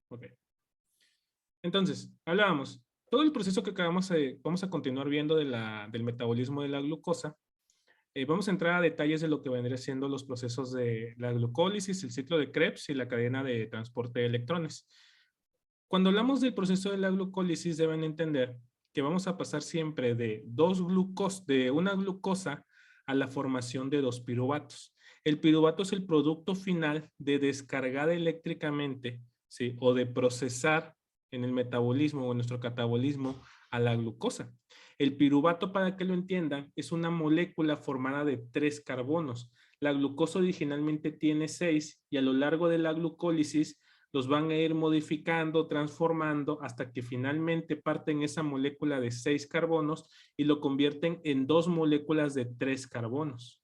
Ok. Entonces, hablábamos, todo el proceso que acabamos de, vamos a continuar viendo del metabolismo de la glucosa. Vamos a entrar a detalles de lo que vendría siendo los procesos de la glucólisis, el ciclo de Krebs y la cadena de transporte de electrones. Cuando hablamos del proceso de la glucólisis, deben entender que vamos a pasar siempre de una glucosa a la formación de dos piruvatos. El piruvato es el producto final de descargar eléctricamente, ¿sí? O de procesar en el metabolismo o en nuestro catabolismo a la glucosa. El piruvato, para que lo entiendan, es una molécula formada de 3 carbonos. La glucosa originalmente tiene 6 y a lo largo de la glucólisis los van a ir modificando, transformando, hasta que finalmente parten esa molécula de 6 carbonos y lo convierten en 2 moléculas de 3 carbonos,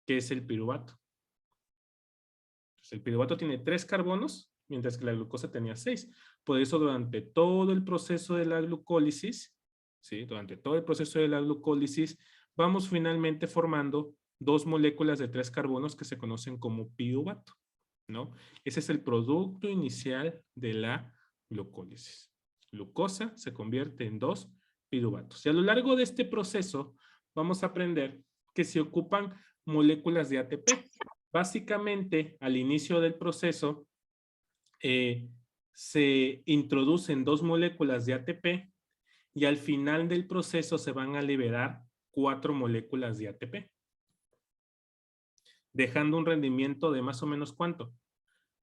que es el piruvato. Entonces, el piruvato tiene 3 carbonos, mientras que la glucosa tenía 6. Por eso, durante todo el proceso de la glucólisis, ¿sí? Durante todo el proceso de la glucólisis, vamos finalmente formando 2 moléculas de 3 carbonos que se conocen como piruvato, ¿no? Ese es el producto inicial de la glucólisis. Glucosa se convierte en 2 piruvatos. Y a lo largo de este proceso vamos a aprender que se ocupan moléculas de ATP. Básicamente, al inicio del proceso, se introducen 2 moléculas de ATP y al final del proceso se van a liberar 4 moléculas de ATP, dejando un rendimiento de más o menos ¿cuánto?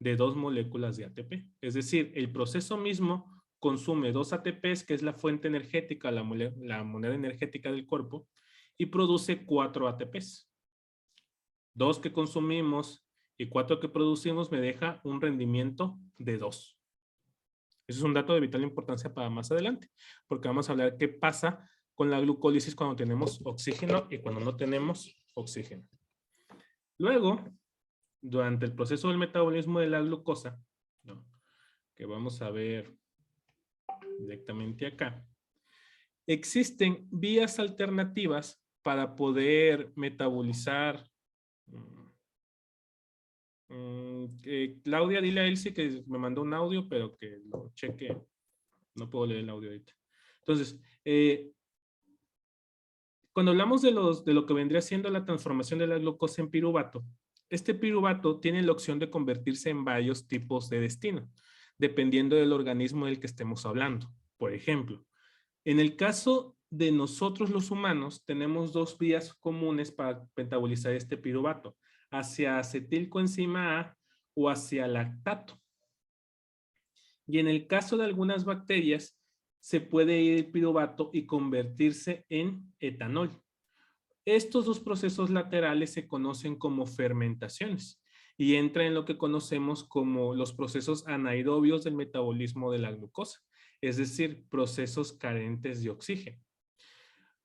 De 2 moléculas de ATP. Es decir, el proceso mismo consume 2 ATPs, que es la fuente energética, la moneda energética del cuerpo, y produce 4 ATPs. 2 que consumimos y 4 que producimos me deja un rendimiento de 2. Eso es un dato de vital importancia para más adelante, porque vamos a hablar qué pasa con la glucólisis cuando tenemos oxígeno y cuando no tenemos oxígeno. Luego, durante el proceso del metabolismo de la glucosa, ¿no? Que vamos a ver directamente acá, existen vías alternativas para poder metabolizar. Claudia, dile a Elsie que me mandó un audio, pero que lo cheque. No puedo leer el audio ahorita. Entonces, cuando hablamos de lo que vendría siendo la transformación de la glucosa en piruvato, este piruvato tiene la opción de convertirse en varios tipos de destino, dependiendo del organismo del que estemos hablando. Por ejemplo, en el caso de nosotros los humanos, tenemos 2 vías comunes para metabolizar este piruvato, hacia acetilcoenzima A o hacia lactato. Y en el caso de algunas bacterias, se puede ir el piruvato y convertirse en etanol. Estos 2 procesos laterales se conocen como fermentaciones y entra en lo que conocemos como los procesos anaerobios del metabolismo de la glucosa, es decir, procesos carentes de oxígeno.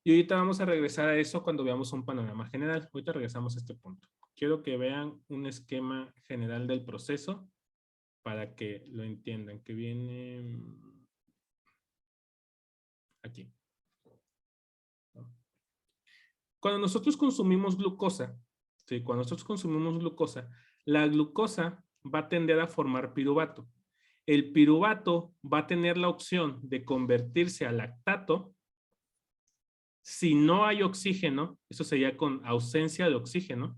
Y ahorita vamos a regresar a eso cuando veamos un panorama general. Ahorita regresamos a este punto. Quiero que vean un esquema general del proceso para que lo entiendan, que viene aquí. Cuando nosotros consumimos glucosa, ¿sí? Cuando nosotros consumimos glucosa, la glucosa va a tender a formar piruvato. El piruvato va a tener la opción de convertirse a lactato. Si no hay oxígeno, eso sería con ausencia de oxígeno,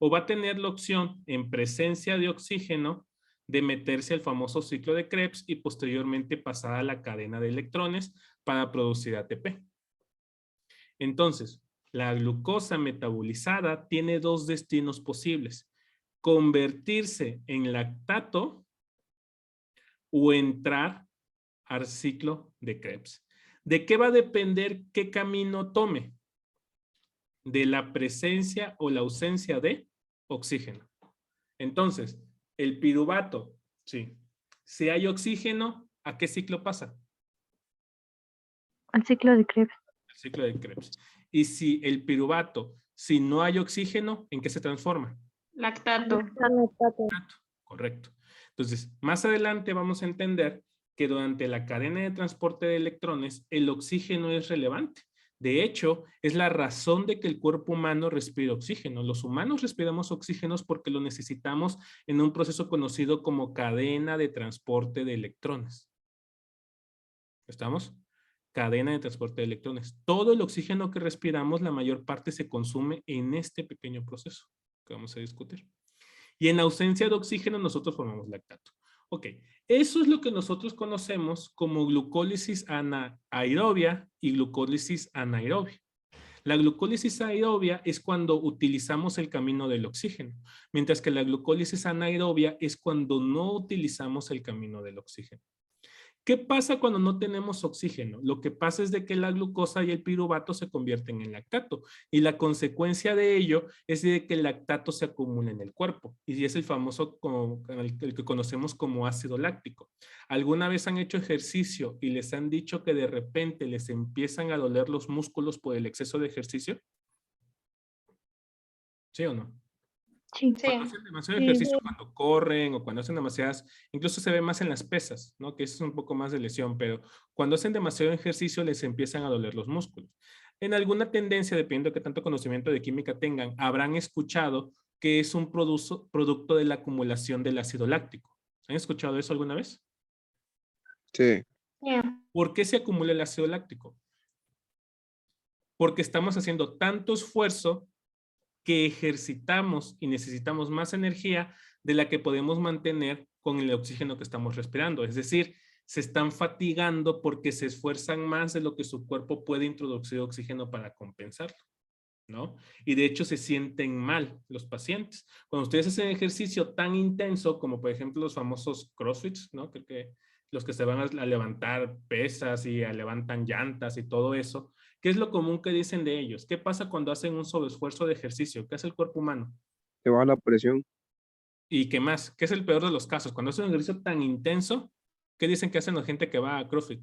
o va a tener la opción en presencia de oxígeno de meterse al famoso ciclo de Krebs y posteriormente pasar a la cadena de electrones para producir ATP. Entonces, la glucosa metabolizada tiene 2 destinos posibles: convertirse en lactato o entrar al ciclo de Krebs. ¿De qué va a depender qué camino tome? De la presencia o la ausencia de oxígeno. Entonces, el piruvato, sí. Si hay oxígeno, ¿a qué ciclo pasa? Al ciclo de Krebs. El ciclo de Krebs. Y si el piruvato, si no hay oxígeno, ¿en qué se transforma? Lactato. Lactato. Correcto. Entonces, más adelante vamos a entender que durante la cadena de transporte de electrones, el oxígeno es relevante, De hecho, es la razón de que el cuerpo humano respira oxígeno. Los humanos respiramos oxígenos porque lo necesitamos en un proceso conocido como cadena de transporte de electrones. ¿Estamos? Cadena de transporte de electrones. Todo el oxígeno que respiramos, la mayor parte se consume en este pequeño proceso que vamos a discutir. Y en ausencia de oxígeno, nosotros formamos lactato. Ok, eso es lo que nosotros conocemos como glucólisis anaerobia y glucólisis anaerobia. La glucólisis aerobia es cuando utilizamos el camino del oxígeno, mientras que la glucólisis anaerobia es cuando no utilizamos el camino del oxígeno. ¿Qué pasa cuando no tenemos oxígeno? Lo que pasa es de que la glucosa y el piruvato se convierten en lactato y la consecuencia de ello es de que el lactato se acumula en el cuerpo y es el famoso el que conocemos como ácido láctico. ¿Alguna vez han hecho ejercicio y les han dicho que de repente les empiezan a doler los músculos por el exceso de ejercicio? ¿Sí o no? Sí. Cuando hacen demasiado ejercicio, cuando corren o cuando hacen demasiadas, incluso se ve más en las pesas, ¿no? Que eso es un poco más de lesión, pero cuando hacen demasiado ejercicio les empiezan a doler los músculos. En alguna tendencia, dependiendo de qué tanto conocimiento de química tengan, habrán escuchado que es un producto de la acumulación del ácido láctico. ¿Han escuchado eso alguna vez? Sí. ¿Por qué se acumula el ácido láctico? Porque estamos haciendo tanto esfuerzo que ejercitamos y necesitamos más energía de la que podemos mantener con el oxígeno que estamos respirando. Es decir, se están fatigando porque se esfuerzan más de lo que su cuerpo puede introducir oxígeno para compensarlo, ¿no? Y de hecho se sienten mal los pacientes. Cuando ustedes hacen ejercicio tan intenso como por ejemplo los famosos CrossFits, ¿no? Que los que se van a levantar pesas y levantan llantas y todo eso, ¿qué es lo común que dicen de ellos? ¿Qué pasa cuando hacen un sobreesfuerzo de ejercicio? ¿Qué hace el cuerpo humano? Se baja la presión. ¿Y qué más? ¿Qué es el peor de los casos? Cuando hacen un ejercicio tan intenso, ¿qué dicen que hacen la gente que va a CrossFit?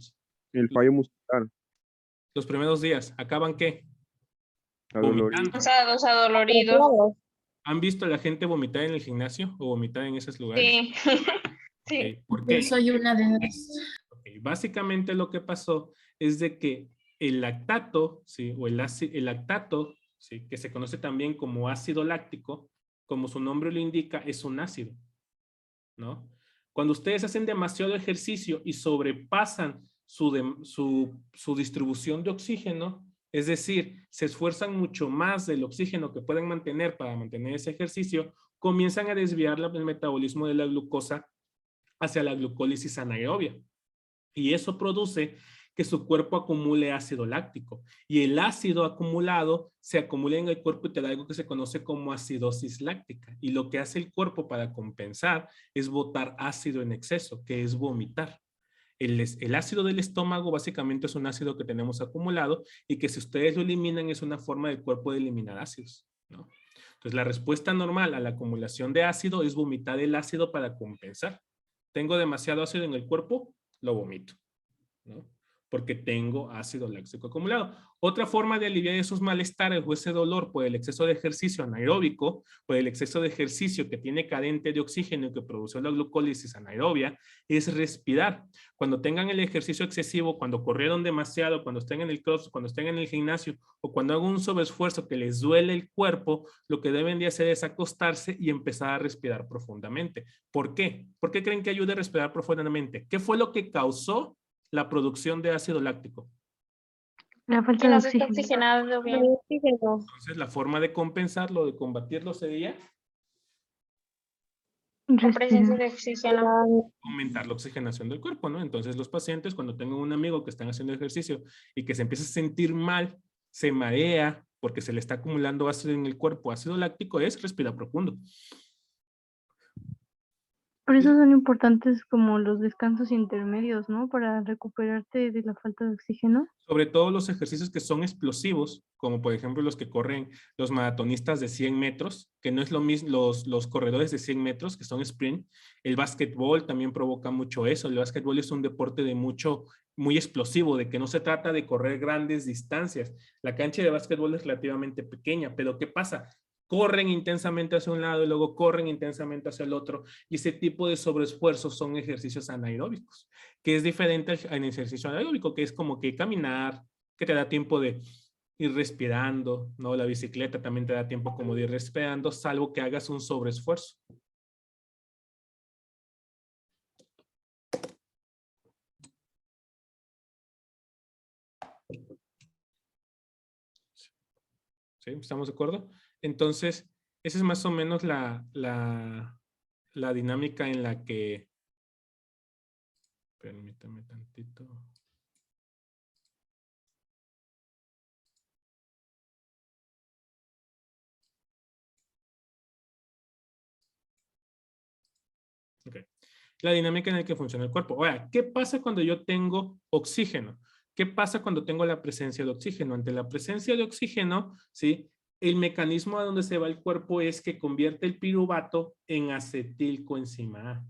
El fallo muscular. Los primeros días, ¿acaban qué? Adolorido. Vomitando. O sea, dolorido. ¿Han visto a la gente vomitar en el gimnasio o vomitar en esos lugares? Sí. Sí. Okay. ¿Por qué? Yo soy una de esas. Okay. Básicamente lo que pasó es de que el lactato, ¿sí? O el lactato, ¿sí? Que se conoce también como ácido láctico, como su nombre lo indica, es un ácido, ¿no? Cuando ustedes hacen demasiado ejercicio y sobrepasan su distribución de oxígeno, es decir, se esfuerzan mucho más del oxígeno que pueden mantener para mantener ese ejercicio, comienzan a desviar el metabolismo de la glucosa hacia la glucólisis anaerobia. Y eso produce que su cuerpo acumule ácido láctico. Y el ácido acumulado se acumula en el cuerpo y te da algo que se conoce como acidosis láctica. Y lo que hace el cuerpo para compensar es botar ácido en exceso, que es vomitar. El ácido del estómago básicamente es un ácido que tenemos acumulado y que si ustedes lo eliminan es una forma del cuerpo de eliminar ácidos, ¿no? Entonces la respuesta normal a la acumulación de ácido es vomitar el ácido para compensar. Tengo demasiado ácido en el cuerpo, lo vomito, ¿no? Porque tengo ácido láctico acumulado. Otra forma de aliviar esos malestares o ese dolor por el exceso de ejercicio anaeróbico, por el exceso de ejercicio que tiene cadente de oxígeno y que produce la glucólisis anaerobia, es respirar. Cuando tengan el ejercicio excesivo, cuando corrieron demasiado, cuando estén en el cross, cuando estén en el gimnasio o cuando hagan un sobreesfuerzo que les duele el cuerpo, lo que deben de hacer es acostarse y empezar a respirar profundamente. ¿Por qué? ¿Por qué creen que ayuda a respirar profundamente? ¿Qué fue lo que causó la producción de ácido láctico? La falta de oxígeno. Oxigenado bien. Entonces, la forma de compensarlo, de combatirlo sería La presencia de oxígeno. aumentar la oxigenación del cuerpo, ¿no? Entonces, los pacientes, cuando tengan un amigo que están haciendo ejercicio y que se empieza a sentir mal, se marea porque se le está acumulando ácido en el cuerpo, ácido láctico, es respirar profundo. Por eso son importantes como los descansos intermedios, ¿no? Para recuperarte de la falta de oxígeno. Sobre todo los ejercicios que son explosivos, como por ejemplo los que corren los maratonistas de 100 metros, que no es lo mismo los corredores de 100 metros, que son sprint. El básquetbol también provoca mucho eso. El básquetbol es un deporte de muy explosivo, de que no se trata de correr grandes distancias. La cancha de básquetbol es relativamente pequeña, pero ¿qué pasa? Corren intensamente hacia un lado y luego corren intensamente hacia el otro. Y ese tipo de sobreesfuerzos son ejercicios anaeróbicos, que es diferente al ejercicio anaeróbico, que es como que caminar, que te da tiempo de ir respirando, ¿no? La bicicleta también te da tiempo como de ir respirando, salvo que hagas un sobreesfuerzo. ¿Sí? ¿Estamos de acuerdo? Entonces, esa es más o menos la dinámica en la que... Permítame tantito. Okay. La dinámica en la que funciona el cuerpo. Ahora, ¿qué pasa cuando yo tengo oxígeno? ¿Qué pasa cuando tengo la presencia de oxígeno? Ante la presencia de oxígeno, ¿sí? El mecanismo a donde se va el cuerpo es que convierte el piruvato en acetilcoenzima A,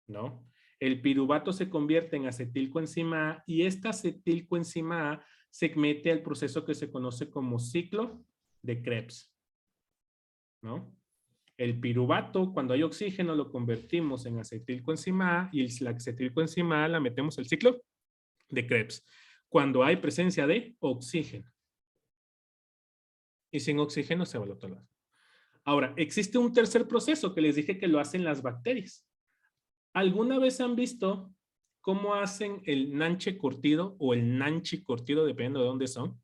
¿no? El piruvato se convierte en acetilcoenzima A y esta acetilcoenzima A se mete al proceso que se conoce como ciclo de Krebs, ¿no? El piruvato, cuando hay oxígeno, lo convertimos en acetilcoenzima A y la acetilcoenzima A la metemos al ciclo de Krebs. Cuando hay presencia de oxígeno. Y sin oxígeno se va al otro lado. Ahora, existe un tercer proceso que les dije que lo hacen las bacterias. ¿Alguna vez han visto cómo hacen el nanche curtido o el nanchi curtido, dependiendo de dónde son?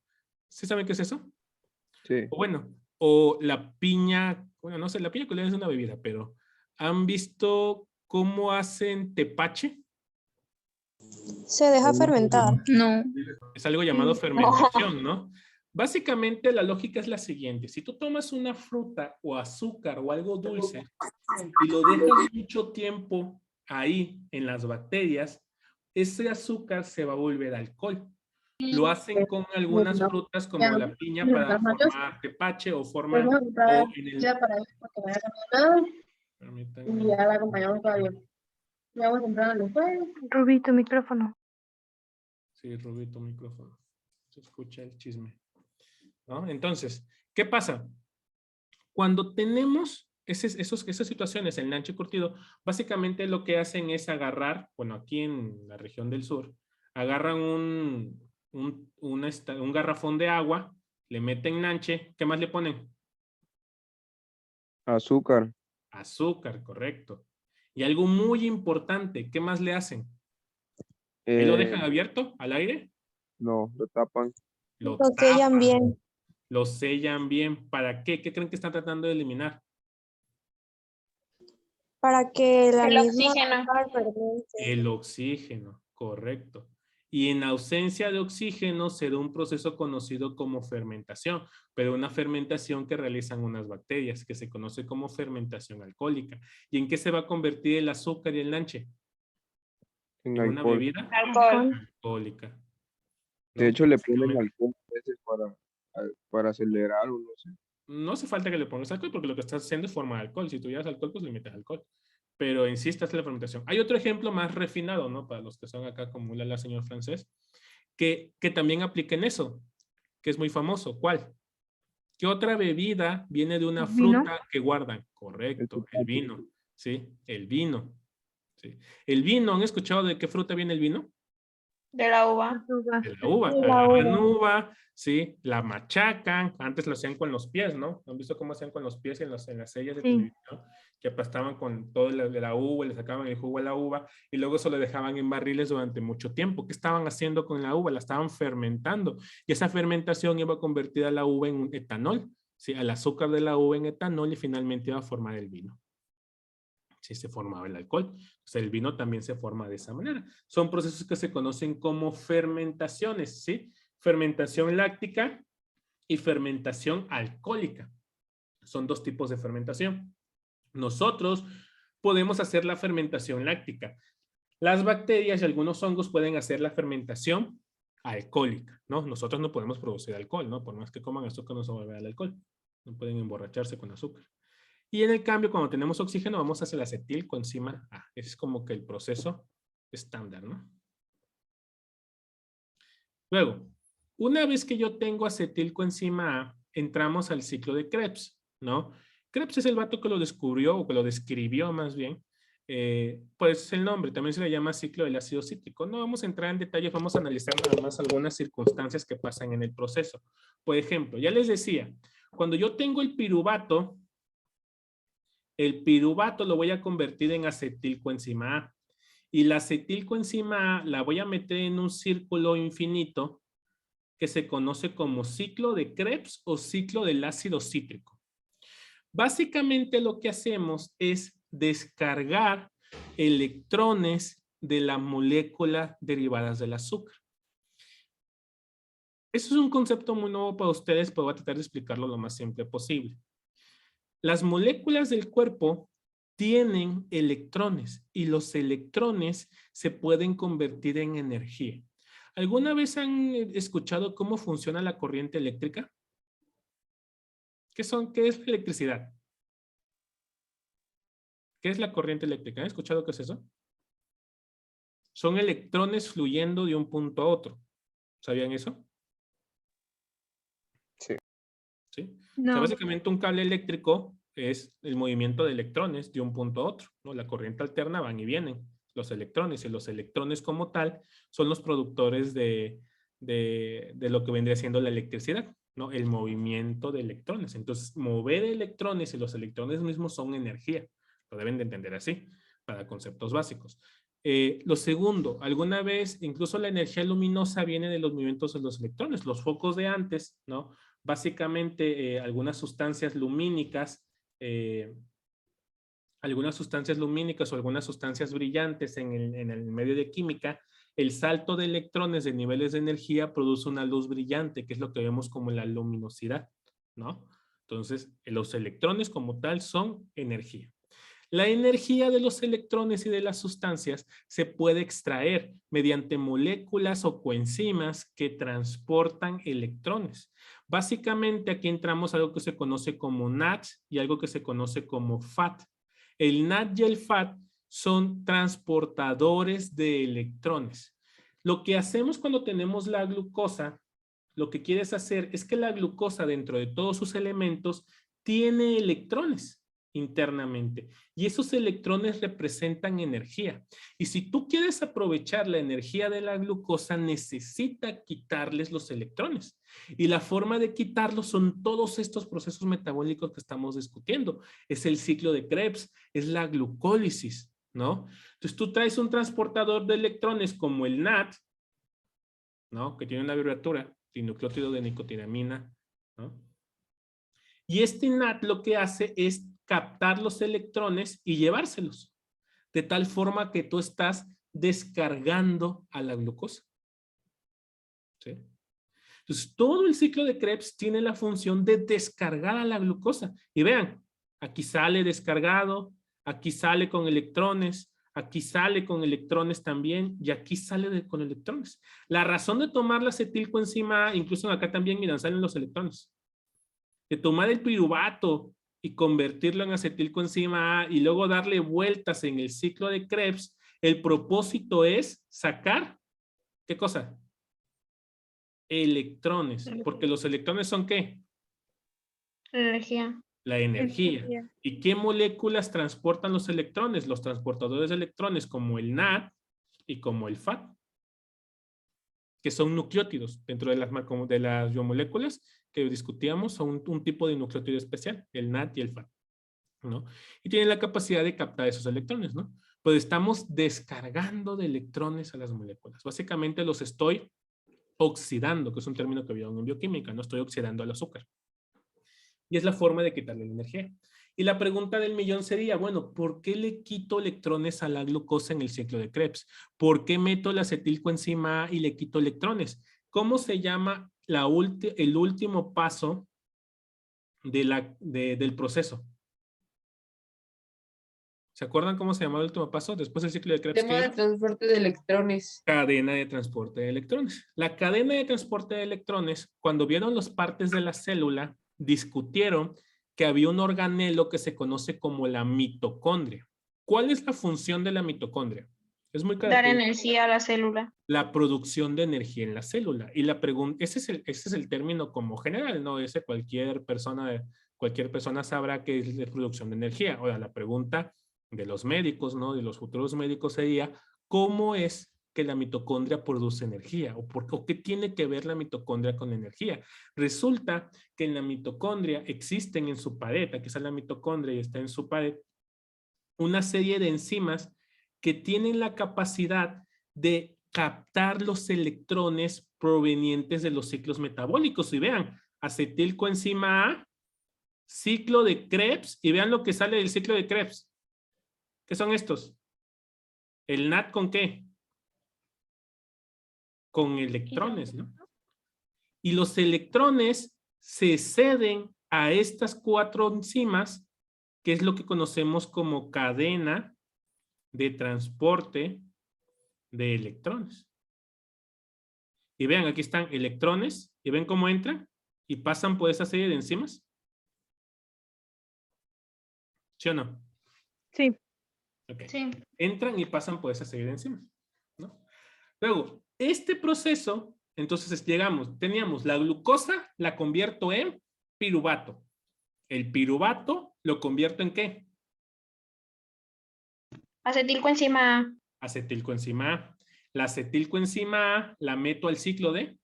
¿Sí saben qué es eso? Sí. O bueno, o la piña, bueno, no sé, la piña colada es una bebida, pero ¿han visto cómo hacen tepache? Se deja fermentar. No. Es algo llamado fermentación, ¿no? Básicamente la lógica es la siguiente. Si tú tomas una fruta o azúcar o algo dulce y lo dejas mucho tiempo ahí en las bacterias, ese azúcar se va a volver alcohol. Lo hacen con algunas frutas como la piña para formar tepache o formar... O en el, permítanme. Y ya la acompañamos todavía. Ya vamos a entrar después. Rubí, tu micrófono. Sí, Rubí, tu micrófono. Se escucha el chisme, ¿no? Entonces, ¿qué pasa? Cuando tenemos esas situaciones, el nanche curtido, básicamente lo que hacen es agarrar, bueno, aquí en la región del sur, agarran un garrafón de agua, le meten nanche, ¿qué más le ponen? Azúcar. Azúcar, correcto. Y algo muy importante, ¿qué más le hacen? ¿Y lo dejan abierto al aire? No, lo tapan. Lo Lo sellan tapan, bien. lo sellan bien. ¿Para qué? ¿Qué creen que están tratando de eliminar? Para que la El misma oxígeno. azúcar fermente. El oxígeno, correcto. Y en ausencia de oxígeno se da un proceso conocido como fermentación, pero una fermentación que realizan unas bacterias, que se conoce como fermentación alcohólica. ¿Y en qué se va a convertir el azúcar y el nanche? En En una alcohol. bebida Alcohol. alcohólica. ¿no? De hecho, le ponen Básicamente. alcohol a veces para acelerar o no sé. No hace falta que le pongas alcohol porque lo que estás haciendo es forma de alcohol. Si tuvieras alcohol, pues le metes alcohol. Pero en sí está la fermentación. Hay otro ejemplo más refinado, ¿no? Para los que son acá como la señor francés, que también apliquen eso, que es muy famoso. ¿Cuál? ¿Qué otra bebida viene de una ¿El vino? fruta que guardan? Correcto, el tepache. vino. Sí, el vino. Sí. El vino, ¿han escuchado de qué fruta viene el vino? De la uva. De la uva. De la Agarran uva. uva, sí, la machacan. Antes lo hacían con los pies, ¿no? ¿Han visto cómo hacían con los pies en las sellas de Sí. televisión? Que aplastaban con todo de la uva, le sacaban el jugo a la uva y luego se lo dejaban en barriles durante mucho tiempo. ¿Qué estaban haciendo con la uva? La estaban fermentando y esa fermentación iba a convertir a la uva en un etanol, ¿sí? Al azúcar de la uva en etanol y finalmente iba a formar el vino. Sí, se formaba el alcohol. O sea, el vino también se forma de esa manera. Son procesos que se conocen como fermentaciones, ¿sí? Fermentación láctica y fermentación alcohólica. Son dos tipos de fermentación. Nosotros podemos hacer la fermentación láctica. Las bacterias y algunos hongos pueden hacer la fermentación alcohólica, ¿no? Nosotros no podemos producir alcohol, ¿no? Por más que coman azúcar no se va a volver al alcohol. No pueden emborracharse con azúcar. Y en el cambio, cuando tenemos oxígeno, vamos hacia el acetilcoenzima A. Ese es como que el proceso estándar, ¿no? Luego, una vez que yo tengo acetilcoenzima A, entramos al ciclo de Krebs, ¿no? Krebs es el vato que lo descubrió, o que lo describió más bien, pues el nombre, también se le llama ciclo del ácido cítrico. No vamos a entrar en detalles, vamos a analizar nada más algunas circunstancias que pasan en el proceso. Por ejemplo, ya les decía, cuando yo tengo el piruvato lo voy a convertir en acetilcoenzima A. Y la acetilcoenzima A la voy a meter en un círculo infinito que se conoce como ciclo de Krebs o ciclo del ácido cítrico. Básicamente lo que hacemos es descargar electrones de la molécula derivadas del azúcar. Eso es un concepto muy nuevo para ustedes, pero voy a tratar de explicarlo lo más simple posible. Las moléculas del cuerpo tienen electrones y los electrones se pueden convertir en energía. ¿Alguna vez han escuchado cómo funciona la corriente eléctrica? ¿Qué es la electricidad? ¿Qué es la corriente eléctrica? ¿Han escuchado qué es eso? Son electrones fluyendo de un punto a otro. ¿Sabían eso? Sí. ¿Sí? O sea, No. básicamente un cable eléctrico es el movimiento de electrones de un punto a otro, ¿no? La corriente alterna van y vienen los electrones, y los electrones como tal son los productores de lo que vendría siendo la electricidad, ¿no? El movimiento de electrones. Entonces, mover electrones y los electrones mismos son energía. Lo deben de entender así, para conceptos básicos. Lo segundo, alguna vez, incluso la energía luminosa viene de los movimientos de los electrones. Los focos de antes, ¿no? Básicamente, algunas sustancias lumínicas o algunas sustancias brillantes en el medio de química, el salto de electrones de niveles de energía produce una luz brillante, que es lo que vemos como la luminosidad, ¿no? Entonces, los electrones como tal son energía. La energía de los electrones y de las sustancias se puede extraer mediante moléculas o coenzimas que transportan electrones. Básicamente aquí entramos a algo que se conoce como NAT y algo que se conoce como FAT. El NAT y el FAT son transportadores de electrones. Lo que hacemos cuando tenemos la glucosa, lo que quieres hacer es que la glucosa dentro de todos sus elementos tiene electrones internamente y esos electrones representan energía. Y si tú quieres aprovechar la energía de la glucosa, necesita quitarles los electrones. Y la forma de quitarlos son todos estos procesos metabólicos que estamos discutiendo. Es el ciclo de Krebs, es la glucólisis, ¿no? Entonces tú traes un transportador de electrones como el NAT, ¿no? Que tiene una abreviatura, dinucleótido de nicotinamina, ¿no? Y este NAT lo que hace es captar los electrones y llevárselos, de tal forma que tú estás descargando a la glucosa. ¿Sí? Entonces, todo el ciclo de Krebs tiene la función de descargar a la glucosa. Y vean, aquí sale descargado, aquí sale con electrones, aquí sale con electrones también, y aquí sale con electrones. La razón de tomar la acetilcoenzima A, incluso acá también, miren, salen los electrones. De tomar el piruvato y convertirlo en acetilcoenzima A y luego darle vueltas en el ciclo de Krebs, el propósito es sacar, ¿qué cosa? Electrones, porque los electrones son ¿qué? Energía. La energía. ¿Y qué moléculas transportan los electrones? Los transportadores de electrones como el NAT y como el FAT, que son nucleótidos dentro de las biomoléculas que discutíamos, son un tipo de nucleótido especial, el NAT y el FAT, ¿no? Y tienen la capacidad de captar esos electrones, ¿no? Pues estamos descargando de electrones a las moléculas. Básicamente los estoy oxidando, que es un término que vieron en bioquímica, no estoy oxidando al azúcar. Y es la forma de quitarle la energía. Y la pregunta del millón sería, bueno, ¿por qué le quito electrones a la glucosa en el ciclo de Krebs? ¿Por qué meto la acetilcoenzima A y le quito electrones? ¿Cómo se llama el último paso del proceso? ¿Se acuerdan cómo se llamaba el último paso? Después del ciclo de Krebs. Tema de transporte de electrones. Cadena de transporte de electrones. La cadena de transporte de electrones, cuando vieron las partes de la célula, discutieron que había un organelo que se conoce como la mitocondria. ¿Cuál es la función de la mitocondria? Es muy Dar característico. energía a la célula. La producción de energía en la célula. Y la pregunta, ese es el término como general, ¿no? Ese cualquier persona sabrá que es la producción de energía. Ahora, la pregunta de los médicos, ¿no? De los futuros médicos sería, ¿cómo es que la mitocondria produce energía? ¿O qué tiene que ver la mitocondria con la energía? Resulta que en la mitocondria existen en su pared, aquí está la mitocondria y está en su pared, una serie de enzimas que tienen la capacidad de captar los electrones provenientes de los ciclos metabólicos. Y vean, acetilcoenzima A, ciclo de Krebs, y vean lo que sale del ciclo de Krebs. ¿Qué son estos? ¿El NAT con qué? Con electrones, ¿no? Y los electrones se ceden a estas 4 enzimas, que es lo que conocemos como cadena de transporte de electrones. Y vean, aquí están electrones, y ven cómo entran y pasan por esa serie de enzimas. ¿Sí o no? Sí. Okay. Sí. Entran y pasan por esa serie de enzimas, ¿no? Luego, este proceso, entonces teníamos la glucosa, la convierto en piruvato. El piruvato lo convierto en ¿qué? Acetilcoenzima A. Acetilcoenzima A. La acetilcoenzima A la meto al ciclo de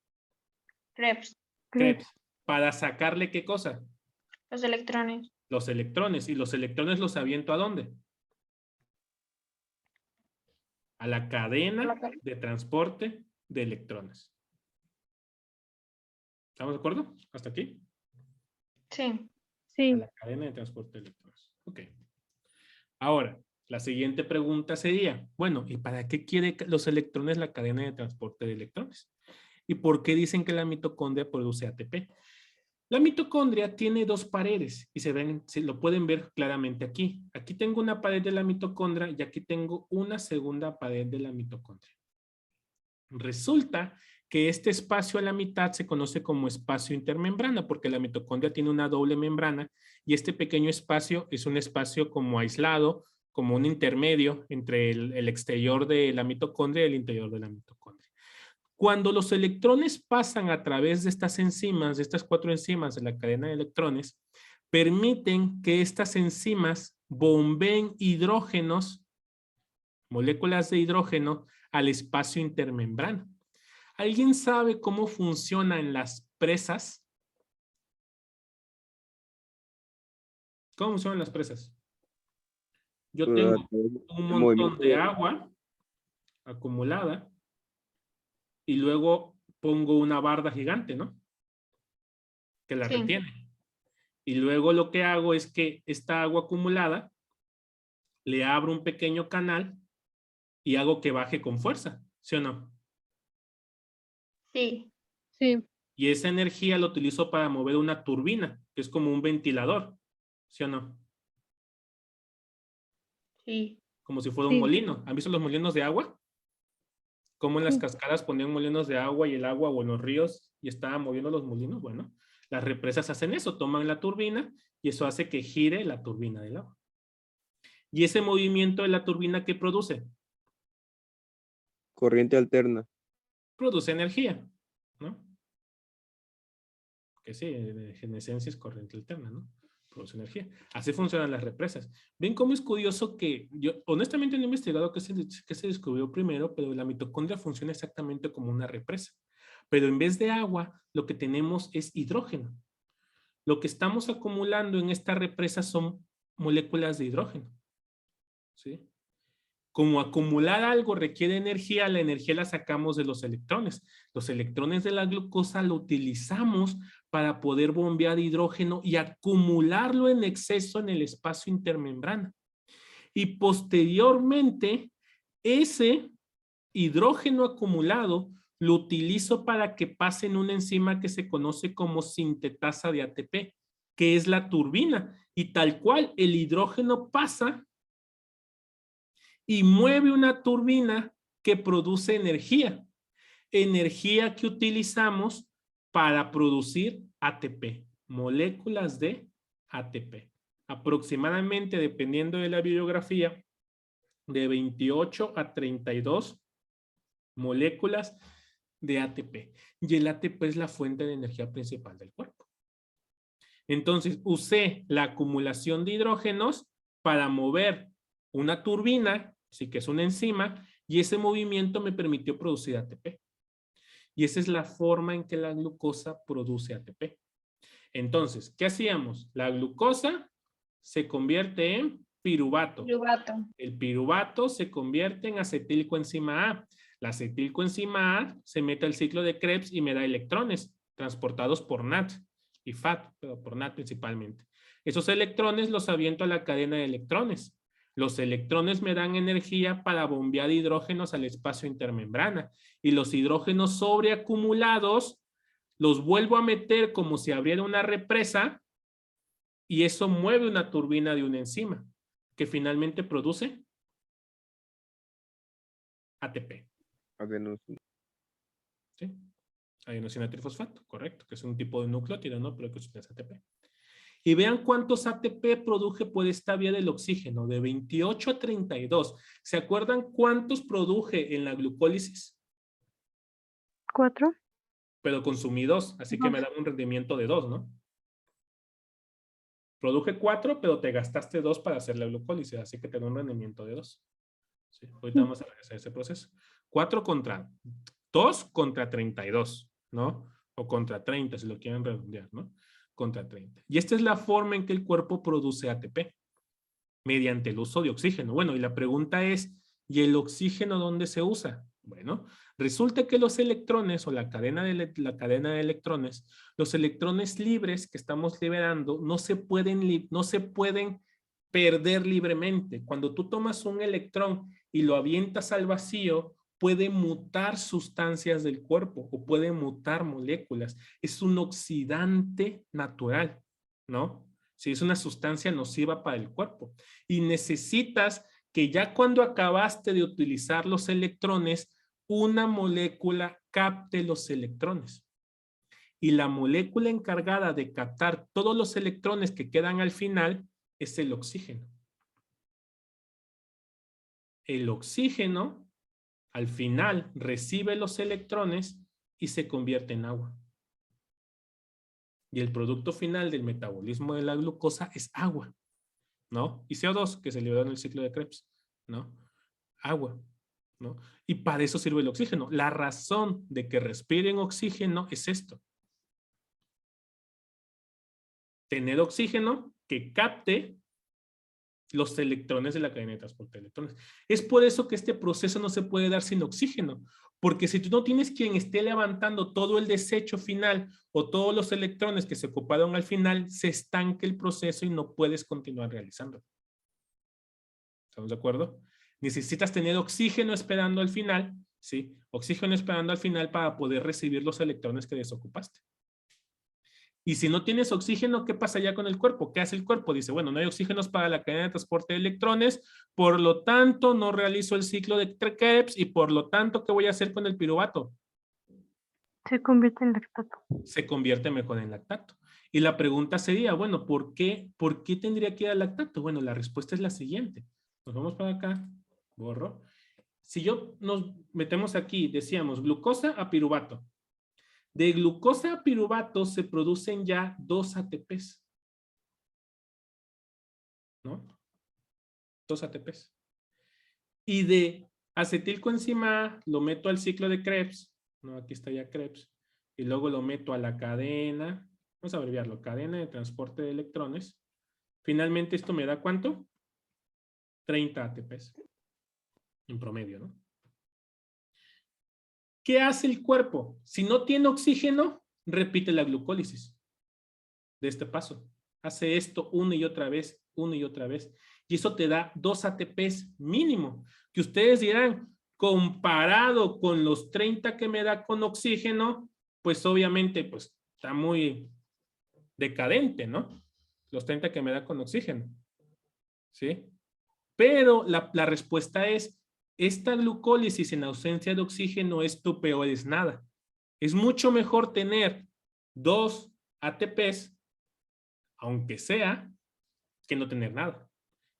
Krebs. Krebs. ¿Para sacarle qué cosa? Los electrones. Los electrones. ¿Y los electrones los aviento a dónde? A la cadena de transporte de electrones. ¿Estamos de acuerdo? ¿Hasta aquí? Sí. Sí. A la cadena de transporte de electrones. Ok. Ahora, la siguiente pregunta sería, bueno, ¿y para qué quiere los electrones la cadena de transporte de electrones? ¿Y por qué dicen que la mitocondria produce ATP? La mitocondria tiene 2 paredes y se lo pueden ver claramente aquí. Aquí tengo una pared de la mitocondria y aquí tengo una segunda pared de la mitocondria. Resulta que este espacio a la mitad se conoce como espacio intermembrana porque la mitocondria tiene una doble membrana y este pequeño espacio es un espacio como aislado, como un intermedio entre el exterior de la mitocondria y el interior de la mitocondria. Cuando los electrones pasan a través de estas enzimas, de estas 4 enzimas de la cadena de electrones, permiten que estas enzimas bombeen hidrógenos, moléculas de hidrógeno, al espacio intermembrana. ¿Alguien sabe cómo funcionan las presas? ¿Cómo funcionan las presas? Yo tengo un montón de agua acumulada y luego pongo una barda gigante, ¿no? Que la retiene. Y luego lo que hago es que esta agua acumulada le abro un pequeño canal y hago que baje con fuerza, ¿sí o no? Sí. Sí. Y esa energía la utilizo para mover una turbina, que es como un ventilador, ¿sí o no? Sí. Como si fuera un molino. ¿Han visto los molinos de agua? Como en las cascadas ponían molinos de agua y el agua o en los ríos y estaban moviendo los molinos. Bueno, las represas hacen eso, toman la turbina y eso hace que gire la turbina del agua. ¿Y ese movimiento de la turbina qué produce? Corriente alterna. Produce energía, ¿no? Que sí, en esencia es corriente alterna, ¿no? Produce energía. Así funcionan las represas. ¿Ven cómo es curioso que yo honestamente no he investigado qué se descubrió primero, pero la mitocondria funciona exactamente como una represa. Pero en vez de agua, lo que tenemos es hidrógeno. Lo que estamos acumulando en esta represa son moléculas de hidrógeno. ¿Sí? Como acumular algo requiere energía, la energía la sacamos de los electrones. Los electrones de la glucosa lo utilizamos para poder bombear hidrógeno y acumularlo en exceso en el espacio intermembrana. Y posteriormente, ese hidrógeno acumulado lo utilizo para que pase en una enzima que se conoce como sintetasa de ATP, que es la turbina. Y tal cual, el hidrógeno pasa y mueve una turbina que produce energía. Energía que utilizamos para producir ATP, moléculas de ATP. Aproximadamente, dependiendo de la bibliografía, de 28 a 32 moléculas de ATP. Y el ATP es la fuente de energía principal del cuerpo. Entonces, usé la acumulación de hidrógenos para mover una turbina, sí que es una enzima, y ese movimiento me permitió producir ATP. Y esa es la forma en que la glucosa produce ATP. Entonces, ¿qué hacíamos? La glucosa se convierte en piruvato. Piruvato. El piruvato se convierte en acetilcoenzima A. La acetilcoenzima A se mete al ciclo de Krebs y me da electrones transportados por NAT y FAT, pero por NAT principalmente. Esos electrones los aviento a la cadena de electrones. Los electrones me dan energía para bombear hidrógenos al espacio intermembrana y los hidrógenos sobreacumulados los vuelvo a meter como si abriera una represa y eso mueve una turbina de una enzima que finalmente produce ATP. Adenosina. ¿Sí? Adenosina trifosfato, correcto, que es un tipo de nucleótido, ¿no? Pero que es ATP. Y vean cuántos ATP produje por esta vía del oxígeno, de 28 a 32. ¿Se acuerdan cuántos produje en la glucólisis? 4. Pero consumí 2, así que me Dos. daba un rendimiento de 2, ¿no? Produje 4, pero te gastaste 2 para hacer la glucólisis, así que te da un rendimiento de 2. ¿Sí? Ahorita vamos a regresar a ese proceso. 4 contra 2 contra 32, ¿no? O contra 30, si lo quieren redondear, ¿no? Contra 30. Y esta es la forma en que el cuerpo produce ATP, mediante el uso de oxígeno. Bueno, y la pregunta es, ¿y el oxígeno dónde se usa? Bueno, resulta que los electrones o la cadena de electrones, los electrones libres que estamos liberando no se pueden perder libremente. Cuando tú tomas un electrón y lo avientas al vacío, puede mutar sustancias del cuerpo o puede mutar moléculas. Es un oxidante natural, ¿no? Sí, es una sustancia nociva para el cuerpo. Y necesitas que ya cuando acabaste de utilizar los electrones, una molécula capte los electrones. Y la molécula encargada de captar todos los electrones que quedan al final es el oxígeno. El oxígeno, al final, recibe los electrones y se convierte en agua. Y el producto final del metabolismo de la glucosa es agua, ¿no? Y CO2, que se liberó en el ciclo de Krebs, ¿no? Agua, ¿no? Y para eso sirve el oxígeno. La razón de que respiren oxígeno es esto. Tener oxígeno que capte los electrones de la cadena de transporte de electrones. Es por eso que este proceso no se puede dar sin oxígeno, porque si tú no tienes quien esté levantando todo el desecho final o todos los electrones que se ocuparon al final, se estanca el proceso y no puedes continuar realizándolo. ¿Estamos de acuerdo? Necesitas tener oxígeno esperando al final, ¿sí? Oxígeno esperando al final para poder recibir los electrones que desocupaste. Y si no tienes oxígeno, ¿qué pasa ya con el cuerpo? ¿Qué hace el cuerpo? Dice, bueno, no hay oxígenos para la cadena de transporte de electrones, por lo tanto, no realizo el ciclo de Krebs y por lo tanto, ¿qué voy a hacer con el piruvato? Se convierte en lactato. Se convierte mejor en lactato. Y la pregunta sería, bueno, ¿por qué tendría que ir al lactato? Bueno, la respuesta es la siguiente. Nos vamos para acá, borro. Si yo nos metemos aquí, decíamos glucosa a piruvato. De glucosa a piruvato se producen ya 2 ATPs. ¿No? 2 ATPs. Y de acetilcoenzima A lo meto al ciclo de Krebs. ¿No? Aquí está ya Krebs. Y luego lo meto a la cadena. Vamos a abreviarlo. Cadena de transporte de electrones. Finalmente esto me da ¿cuánto? 30 ATPs. En promedio, ¿no? ¿Qué hace el cuerpo? Si no tiene oxígeno, repite la glucólisis de este paso. Hace esto una y otra vez, una y otra vez. Y eso te da 2 ATPs mínimo. Que ustedes dirán, comparado con los 30 que me da con oxígeno, pues obviamente pues, está muy decadente, ¿no? Los 30 que me da con oxígeno. ¿Sí? Pero la respuesta es, esta glucólisis en ausencia de oxígeno es tu peor es nada. Es mucho mejor tener 2 ATPs, aunque sea, que no tener nada.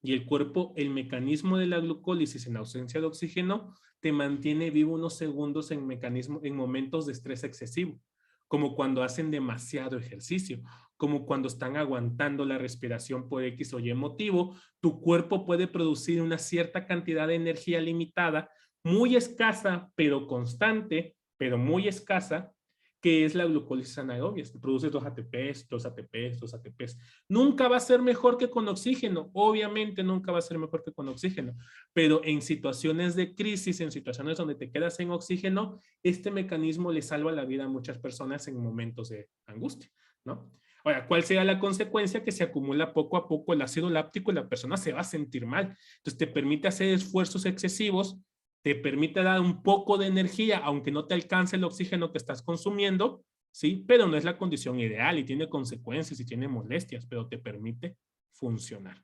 Y el cuerpo, el mecanismo de la glucólisis en ausencia de oxígeno, te mantiene vivo unos segundos en momentos de estrés excesivo, como cuando hacen demasiado ejercicio, como cuando están aguantando la respiración por X o Y motivo, tu cuerpo puede producir una cierta cantidad de energía limitada, muy escasa, pero constante, pero muy escasa, que es la glucólisis anaerobia. Produce 2 ATPs, 2 ATPs, 2 ATPs. Nunca va a ser mejor que con oxígeno, obviamente nunca va a ser mejor que con oxígeno, pero en situaciones de crisis, en situaciones donde te quedas sin oxígeno, este mecanismo le salva la vida a muchas personas en momentos de angustia, ¿no? Ahora, ¿cuál será la consecuencia? Que se acumula poco a poco el ácido láctico y la persona se va a sentir mal. Entonces te permite hacer esfuerzos excesivos, te permite dar un poco de energía, aunque no te alcance el oxígeno que estás consumiendo, ¿sí? Pero no es la condición ideal y tiene consecuencias y tiene molestias, pero te permite funcionar.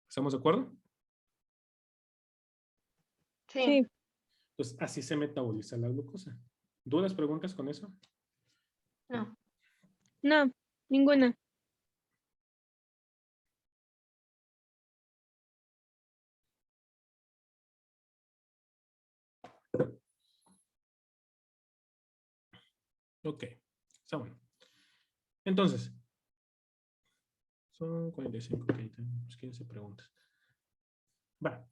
¿Estamos de acuerdo? Sí. Sí. Pues así se metaboliza la glucosa. ¿Dudas, preguntas con eso? No. No, ninguna. Ok, está bueno. Entonces, son 45, ok, tenemos 15 preguntas. Va.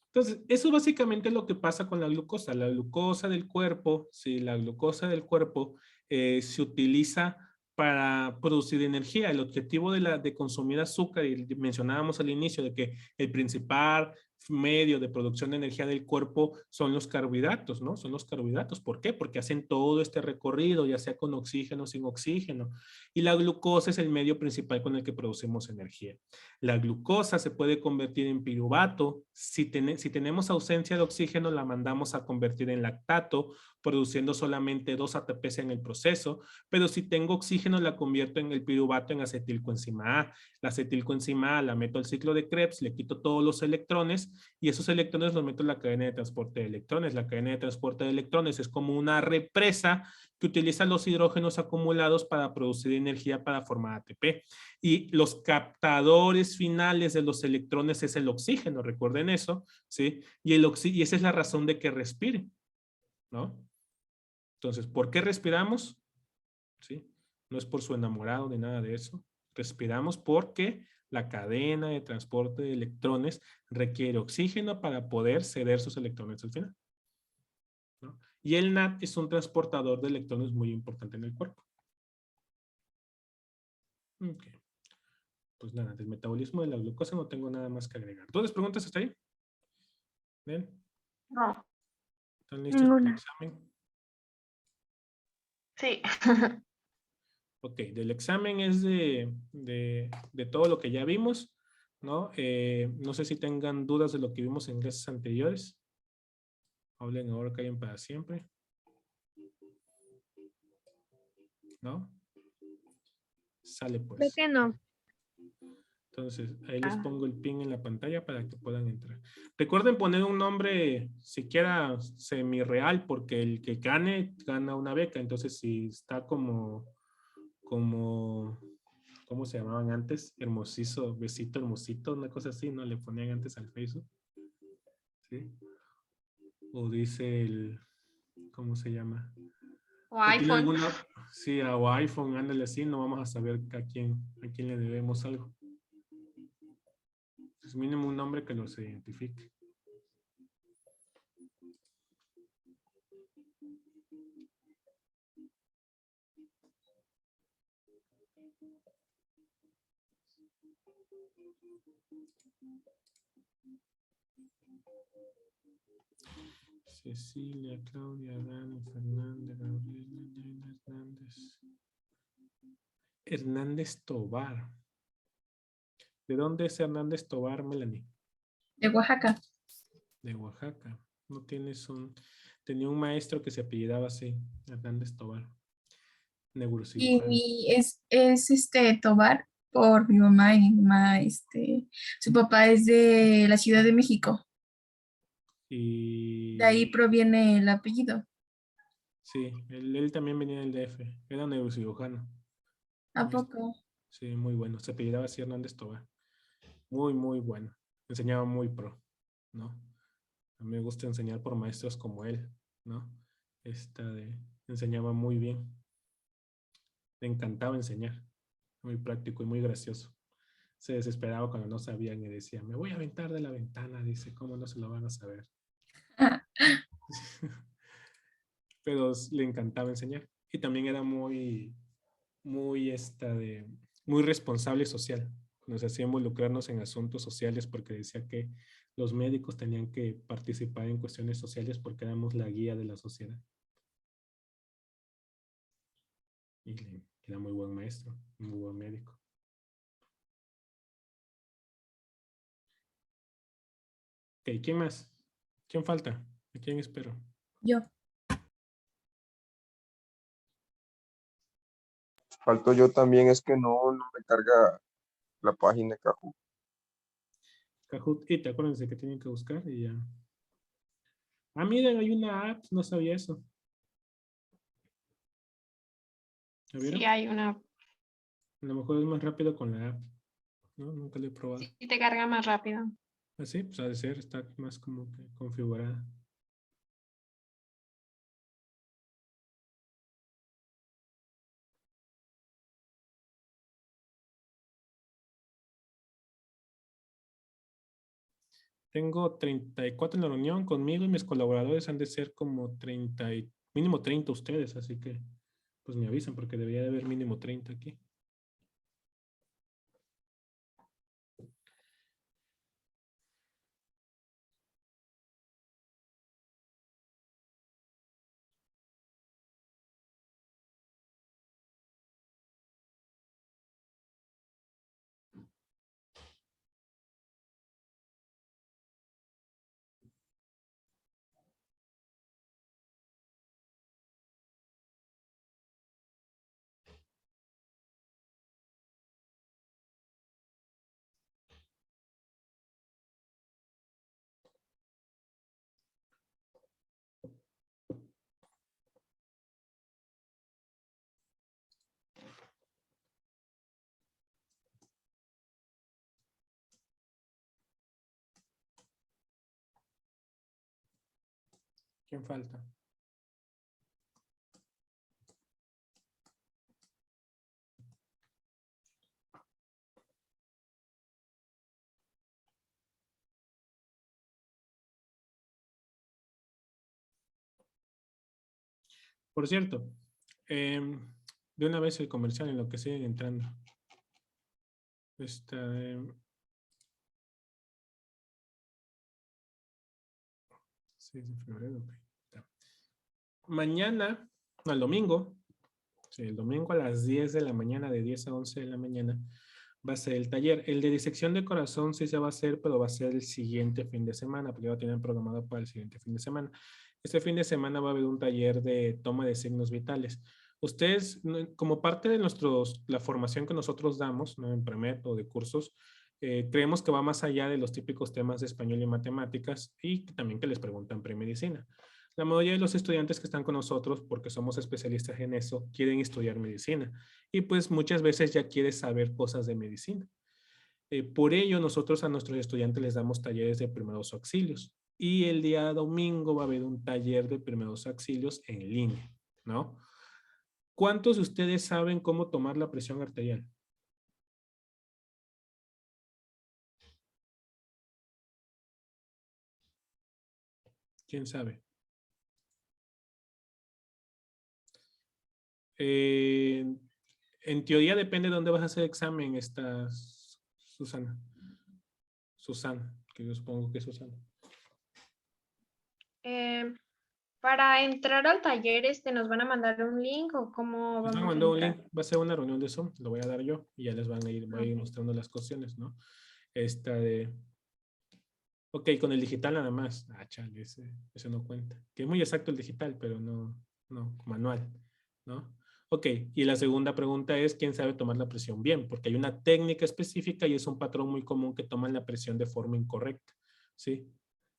Entonces, eso básicamente es lo que pasa con la glucosa. La glucosa del cuerpo, si la glucosa del cuerpo se utiliza para producir energía. El objetivo de consumir azúcar, y mencionábamos al inicio de que el principal medio de producción de energía del cuerpo son los carbohidratos, ¿no? Son los carbohidratos. ¿Por qué? Porque hacen todo este recorrido, ya sea con oxígeno o sin oxígeno. Y la glucosa es el medio principal con el que producimos energía. La glucosa se puede convertir en piruvato. Si tenemos ausencia de oxígeno, la mandamos a convertir en lactato, produciendo solamente 2 ATPs en el proceso. Pero si tengo oxígeno, la convierto en el piruvato en acetilcoenzima A. La acetilcoenzima A la meto al ciclo de Krebs, le quito todos los electrones y esos electrones los meto en la cadena de transporte de electrones. La cadena de transporte de electrones es como una represa que utiliza los hidrógenos acumulados para producir energía para formar ATP. Y los captadores finales de los electrones es el oxígeno, recuerden eso, ¿sí? Y esa es la razón de que respiren, ¿no? Entonces, ¿por qué respiramos? ¿Sí? No es por su enamorado ni nada de eso. Respiramos porque la cadena de transporte de electrones requiere oxígeno para poder ceder sus electrones al final, ¿no? Y el NAT es un transportador de electrones muy importante en el cuerpo. Ok. Pues nada, del metabolismo de la glucosa no tengo nada más que agregar. ¿Todas las preguntas hasta ahí? ¿Bien? No. ¿Están listos para el Ninguna. examen? Sí. Ok, del examen es de todo lo que ya vimos, ¿no? No sé si tengan dudas de lo que vimos en clases anteriores. Hablen ahora, callen para siempre. ¿No? Sale Creo pues. que no. Entonces, ahí les pongo el pin en la pantalla para que puedan entrar. Recuerden poner un nombre siquiera semi-real, porque el que gane, gana una beca. Entonces, si está como, ¿cómo se llamaban antes? Hermosito, besito, hermosito, una cosa así, ¿no? Le ponían antes al Facebook. ¿Sí? O dice el, ¿cómo se llama? O O tiene iPhone. alguna, sí, o iPhone, ándale así, no vamos a saber a quién le debemos algo. Es mínimo un nombre que los identifique. Cecilia, Claudia, Dani, Fernanda, Gabriela, Elena, Hernández. Hernández Tobar. ¿De dónde es Hernández Tobar, Melanie? De Oaxaca. De Oaxaca. No tienes un... Tenía un maestro que se apellidaba así, Hernández Tobar. Neurocirujano. Y es Tobar por mi mamá y mi mamá, su papá es de la Ciudad de México. De ahí Y proviene el apellido. sí, él también venía del DF. Era neurocirujano. ¿A poco? Sí, muy bueno. Se apellidaba así Hernández Tobar. Muy, muy bueno. Enseñaba muy pro, ¿no? A mí me gusta enseñar por maestros como él, ¿no? Enseñaba muy bien. Le encantaba enseñar, muy práctico y muy gracioso. Se desesperaba cuando no sabían y decía, me voy a aventar de la ventana. Dice, ¿cómo no se lo van a saber? Pero le encantaba enseñar. Y también era muy responsable social. Nos hacía involucrarnos en asuntos sociales porque decía que los médicos tenían que participar en cuestiones sociales porque éramos la guía de la sociedad. Y era muy buen maestro, muy buen médico. Ok, ¿quién más? ¿Quién falta? ¿A quién espero? Yo. Falto yo también, es que no me carga la página de Kahoot. Kahoot, y te acuerdas de que tienen que buscar y ya. Ah, miren, hay una app, no sabía eso. ¿Ya vieron? Sí, hay una. A lo mejor es más rápido con la app. ¿No? Nunca lo he probado. Sí, te carga más rápido. Así, pues ha de ser, está más como que configurada. Tengo 34 en la reunión conmigo y mis colaboradores han de ser como 30, mínimo 30 ustedes, así que pues me avisan porque debería de haber mínimo 30 aquí. ¿Quién falta? Por cierto, de una vez el comercial en lo que siguen entrando. Está, 6 de febrero. Ok. Ya. Mañana, no, el domingo, sí, el domingo a las 10 de la mañana, de 10 a 11 de la mañana, va a ser el taller. El de disección de corazón sí se va a hacer, pero va a ser el siguiente fin de semana, porque ya lo tienen programado para el siguiente fin de semana. Este fin de semana va a haber un taller de toma de signos vitales. Ustedes, como parte de la formación que nosotros damos, ¿no? En Premed o de cursos, creemos que va más allá de los típicos temas de español y matemáticas y también que les preguntan premedicina. La mayoría de los estudiantes que están con nosotros, porque somos especialistas en eso, quieren estudiar medicina y pues muchas veces ya quieren saber cosas de medicina. Por ello, nosotros a nuestros estudiantes les damos talleres de primeros auxilios y el día domingo va a haber un taller de primeros auxilios en línea, ¿no? ¿Cuántos de ustedes saben cómo tomar la presión arterial? ¿Quién sabe? En teoría depende de dónde vas a hacer examen, Susana. Susana, que yo supongo que es Susana. Para entrar al taller, ¿nos van a mandar un link o cómo Les van a vamos a mandar un entrar? link, va a ser una reunión de Zoom, lo voy a dar yo y ya les van a ir, voy a ir mostrando las cuestiones, ¿no? Esta de... Ok, con el digital nada más. Ah, chale, ese no cuenta. Que es muy exacto el digital, pero no manual, ¿no? Ok, y la segunda pregunta es, ¿quién sabe tomar la presión bien? Porque hay una técnica específica y es un patrón muy común que toman la presión de forma incorrecta, ¿sí?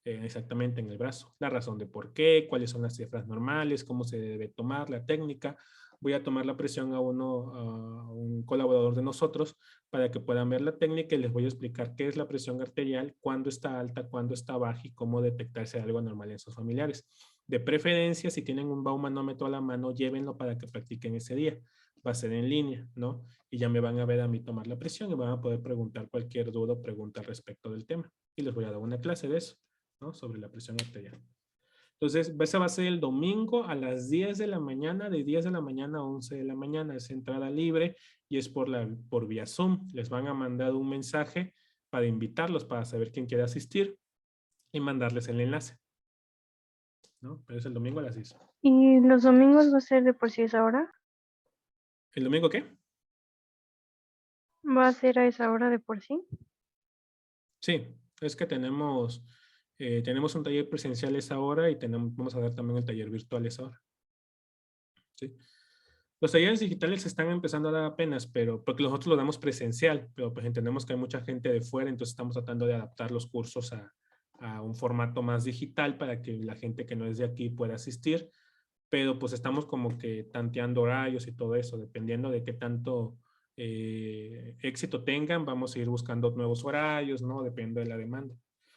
Exactamente en el brazo. La razón de por qué, cuáles son las cifras normales, cómo se debe tomar la técnica. Voy a tomar la presión a un colaborador de nosotros para que puedan ver la técnica y les voy a explicar qué es la presión arterial, cuándo está alta, cuándo está baja y cómo detectarse algo anormal en sus familiares. De preferencia, si tienen un baumanómetro a la mano, llévenlo para que practiquen ese día, va a ser en línea, ¿no? Y ya me van a ver a mí tomar la presión y van a poder preguntar cualquier duda o pregunta al respecto del tema. Y les voy a dar una clase de eso, ¿no? Sobre la presión arterial. Entonces, esa va a ser el domingo a las 10 de la mañana, de 10 de la mañana a 11 de la mañana. Es entrada libre y es por vía Zoom. Les van a mandar un mensaje para invitarlos, para saber quién quiere asistir y mandarles el enlace, ¿no? Pero es el domingo a las 10. ¿Y los domingos va a ser de por sí a esa hora? ¿El domingo qué? ¿Va a ser a esa hora de por sí? Sí, es que tenemos un taller presencial a esa hora y vamos a dar también el taller virtual a esa hora. ¿Sí? Los talleres digitales se están empezando a dar apenas, pero porque nosotros lo damos presencial, pero pues entendemos que hay mucha gente de fuera, entonces estamos tratando de adaptar los cursos a un formato más digital para que la gente que no es de aquí pueda asistir, pero pues estamos como que tanteando horarios y todo eso, dependiendo de qué tanto éxito tengan, vamos a ir buscando nuevos horarios, ¿no? Depende de la demanda.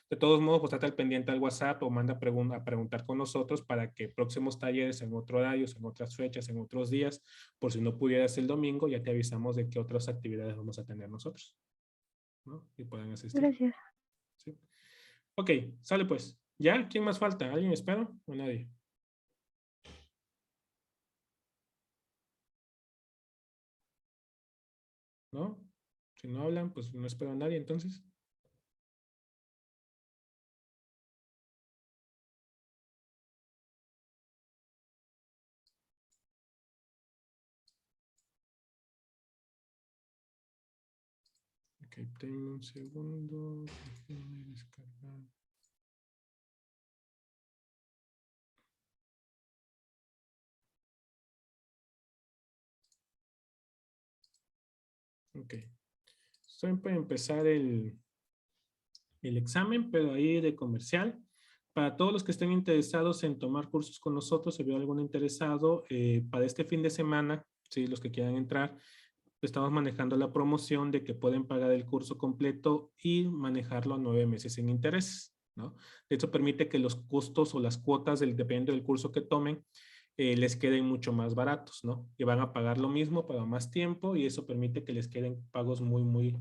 De todos modos, pues trata al pendiente al WhatsApp o manda a preguntar con nosotros para que próximos talleres en otros horarios, en otras fechas, en otros días, por si no pudieras el domingo, ya te avisamos de qué otras actividades vamos a tener nosotros, ¿no? Y pueden asistir. Gracias. ¿Sí? Ok, sale pues. ¿Ya? ¿Quién más falta? ¿Alguien espera o nadie? ¿No? Si no hablan, pues no espero a nadie entonces. Ok, tengo un segundo. Déjenme descargar. Ok. Estoy para empezar el examen, pero ahí de comercial. Para todos los que estén interesados en tomar cursos con nosotros, si veo algún interesado, para este fin de semana, sí, los que quieran entrar, estamos manejando la promoción de que pueden pagar el curso completo y manejarlo a 9 meses sin intereses, ¿no? De hecho, permite que los costos o las cuotas, dependiendo del curso que tomen, les queden mucho más baratos, ¿no? Y van a pagar lo mismo para más tiempo y eso permite que les queden pagos muy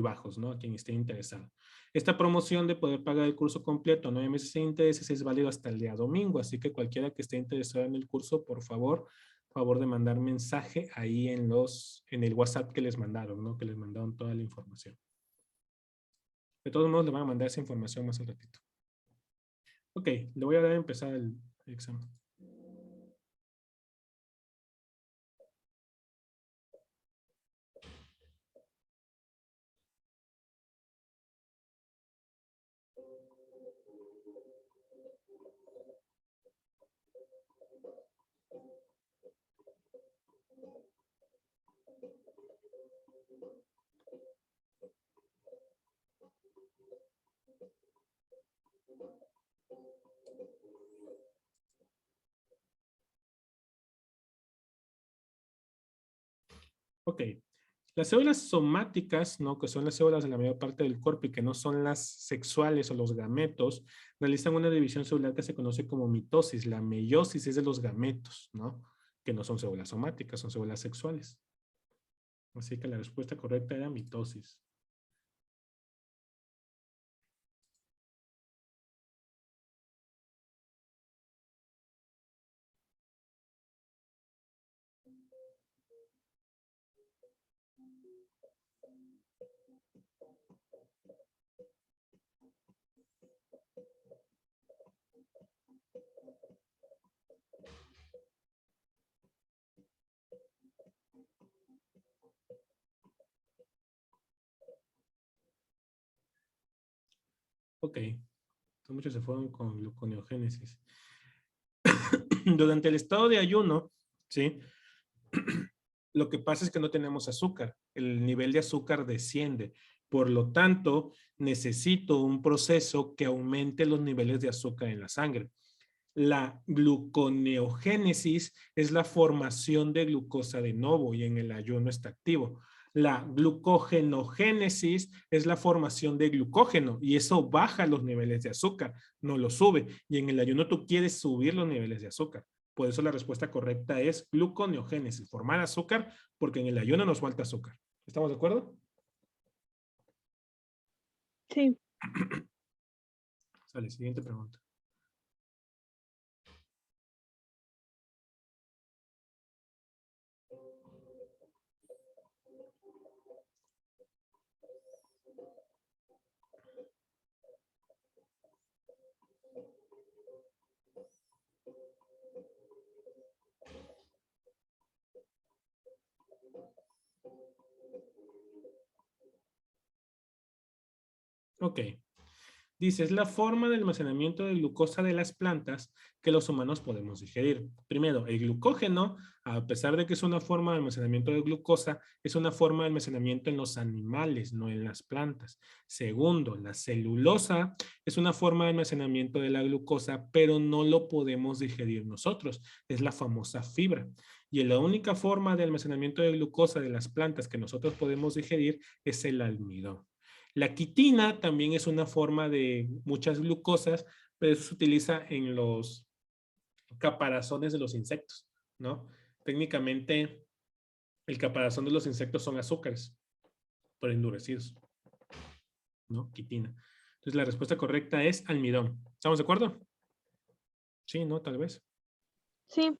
bajos, ¿no? A quien esté interesado. Esta promoción de poder pagar el curso completo a 9 meses sin intereses es válido hasta el día domingo, así que cualquiera que esté interesado en el curso, por favor de mandar mensaje ahí en el WhatsApp que les mandaron, ¿no? Que les mandaron toda la información. De todos modos, le van a mandar esa información más al ratito. Ok, le voy a dar a empezar el examen. Ok, las células somáticas, ¿no? Que son las células de la mayor parte del cuerpo y que no son las sexuales o los gametos, realizan una división celular que se conoce como mitosis. La meiosis es de los gametos, ¿no? Que no son células somáticas, son células sexuales. Así que la respuesta correcta era mitosis. Ok, muchos se fueron con gluconeogénesis. Durante el estado de ayuno, ¿sí? Lo que pasa es que no tenemos azúcar. El nivel de azúcar desciende. Por lo tanto, necesito un proceso que aumente los niveles de azúcar en la sangre. La gluconeogénesis es la formación de glucosa de nuevo y en el ayuno está activo. La glucogenogénesis es la formación de glucógeno y eso baja los niveles de azúcar, no los sube. Y en el ayuno tú quieres subir los niveles de azúcar. Por eso la respuesta correcta es gluconeogénesis, formar azúcar, porque en el ayuno nos falta azúcar. ¿Estamos de acuerdo? Sí. Sale, siguiente pregunta. Ok. Dice, es la forma de almacenamiento de glucosa de las plantas que los humanos podemos digerir. Primero, el glucógeno, a pesar de que es una forma de almacenamiento de glucosa, es una forma de almacenamiento en los animales, no en las plantas. Segundo, la celulosa es una forma de almacenamiento de la glucosa, pero no lo podemos digerir nosotros. Es la famosa fibra. Y la única forma de almacenamiento de glucosa de las plantas que nosotros podemos digerir es el almidón. La quitina también es una forma de muchas glucosas, pero eso se utiliza en los caparazones de los insectos, ¿no? Técnicamente, el caparazón de los insectos son azúcares, pero endurecidos, ¿no? Quitina. Entonces, la respuesta correcta es almidón. ¿Estamos de acuerdo? Sí, ¿no? Tal vez. Sí.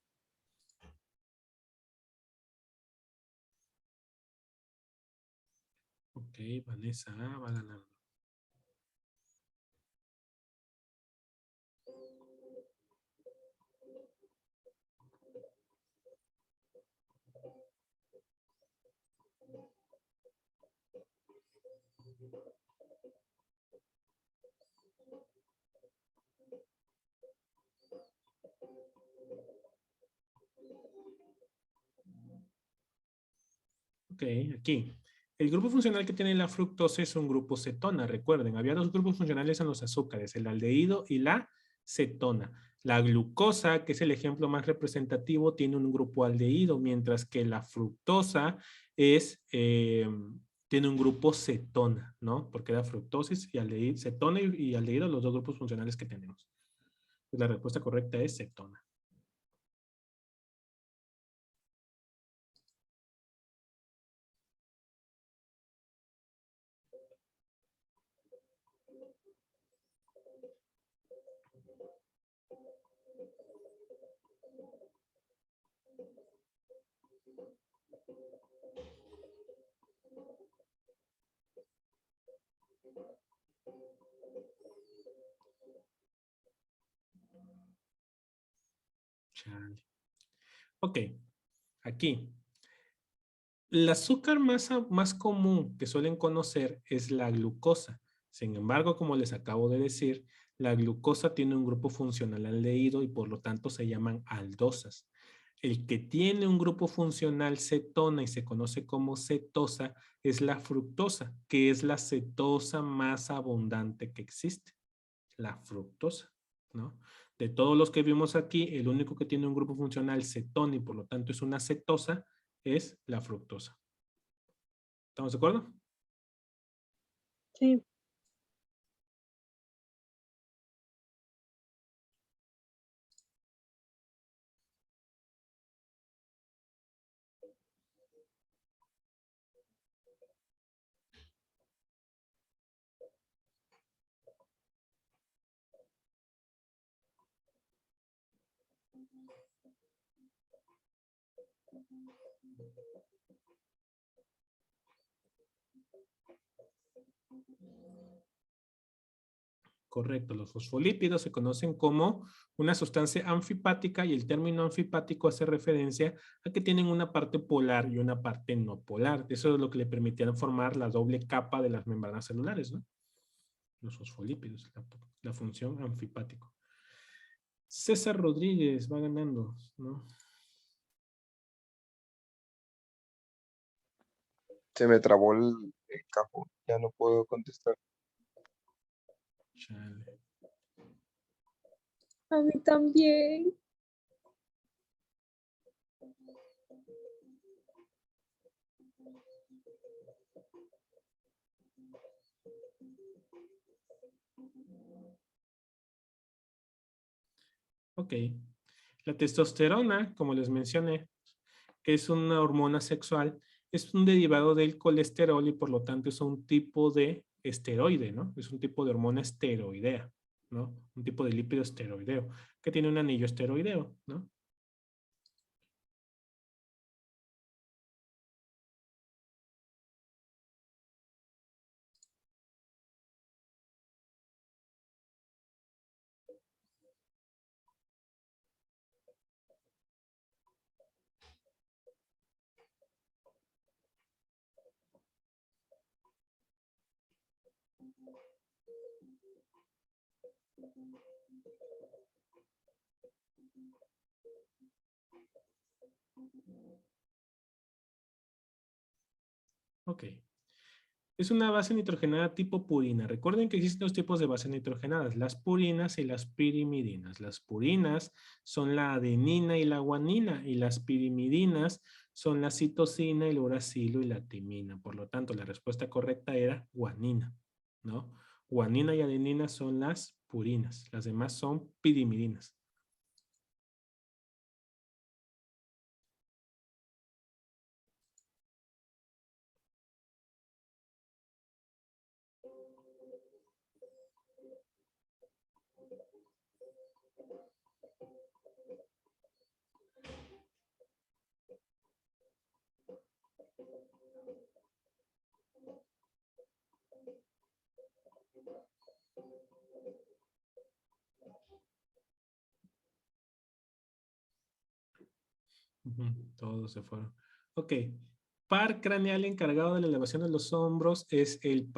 Ok, Vanessa va ganando. Ok, aquí. El grupo funcional que tiene la fructosa es un grupo cetona, recuerden, había dos grupos funcionales en los azúcares, el aldehído y la cetona. La glucosa, que es el ejemplo más representativo, tiene un grupo aldehído, mientras que la fructosa tiene un grupo cetona, ¿no? Porque era fructosis y aldehído, cetona y aldehído, los dos grupos funcionales que tenemos. Pues la respuesta correcta es cetona. Chale. Ok, aquí. El azúcar más común que suelen conocer es la glucosa. Sin embargo, como les acabo de decir, la glucosa tiene un grupo funcional aldehído y por lo tanto se llaman aldosas. El que tiene un grupo funcional cetona y se conoce como cetosa es la fructosa, que es la cetosa más abundante que existe. La fructosa, ¿no? De todos los que vimos aquí, el único que tiene un grupo funcional cetona y por lo tanto es una cetosa es la fructosa. ¿Estamos de acuerdo? Sí. Correcto, los fosfolípidos se conocen como una sustancia anfipática y el término anfipático hace referencia a que tienen una parte polar y una parte no polar. Eso es lo que le permitieron formar la doble capa de las membranas celulares, ¿no? Los fosfolípidos, la función anfipático. César Rodríguez va ganando, ¿no? Se me trabó el campo, ya no puedo contestar. Chale. A mí también. Ok. La testosterona, como les mencioné, que es una hormona sexual, es un derivado del colesterol y por lo tanto es un tipo de esteroide, ¿no? Es un tipo de hormona esteroidea, ¿no? Un tipo de lípido esteroideo que tiene un anillo esteroideo, ¿no? Ok. Es una base nitrogenada tipo purina. Recuerden que existen dos tipos de bases nitrogenadas, las purinas y las pirimidinas. Las purinas son la adenina y la guanina y las pirimidinas son la citosina, el uracilo y la timina. Por lo tanto, la respuesta correcta era guanina, ¿no? Guanina y adenina son las purinas. Las demás son pirimidinas. Ujú, todos se fueron. Ok. Par craneal encargado de la elevación de los hombros es el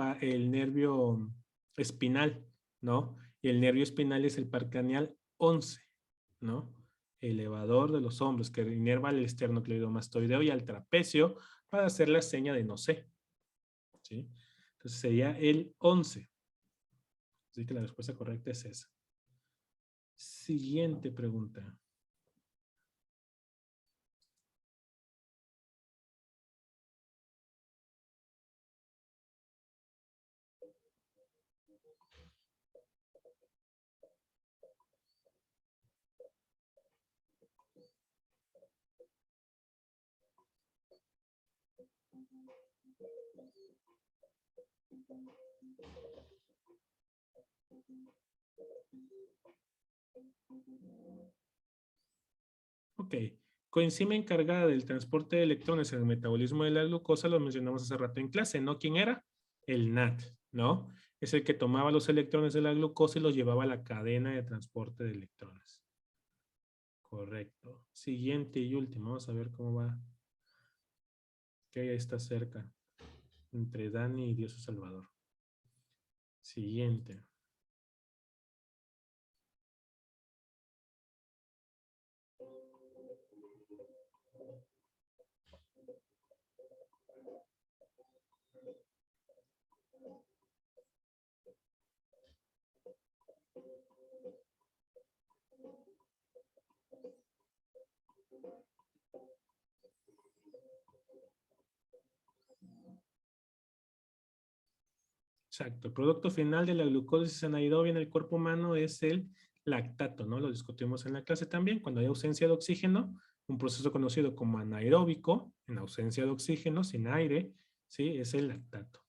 nervio espinal, ¿no? Y el nervio espinal es el par craneal 11, ¿no? Elevador de los hombros que inerva al esternocleidomastoideo y al trapecio para hacer la seña de no sé, ¿sí? Entonces sería el 11. Así que la respuesta correcta es esa. Siguiente pregunta. Ok. Coenzima encargada del transporte de electrones en el metabolismo de la glucosa, lo mencionamos hace rato en clase, ¿no? ¿Quién era? El NAT, ¿no? Es el que tomaba los electrones de la glucosa y los llevaba a la cadena de transporte de electrones. Correcto. Siguiente y último. Vamos a ver cómo va. Que está cerca. Entre Dani y Dios Salvador. Siguiente. Exacto. El producto final de la glucólisis anaerobia en el cuerpo humano es el lactato, ¿no? Lo discutimos en la clase también. Cuando hay ausencia de oxígeno, un proceso conocido como anaeróbico, en ausencia de oxígeno, sin aire, ¿sí? Es el lactato.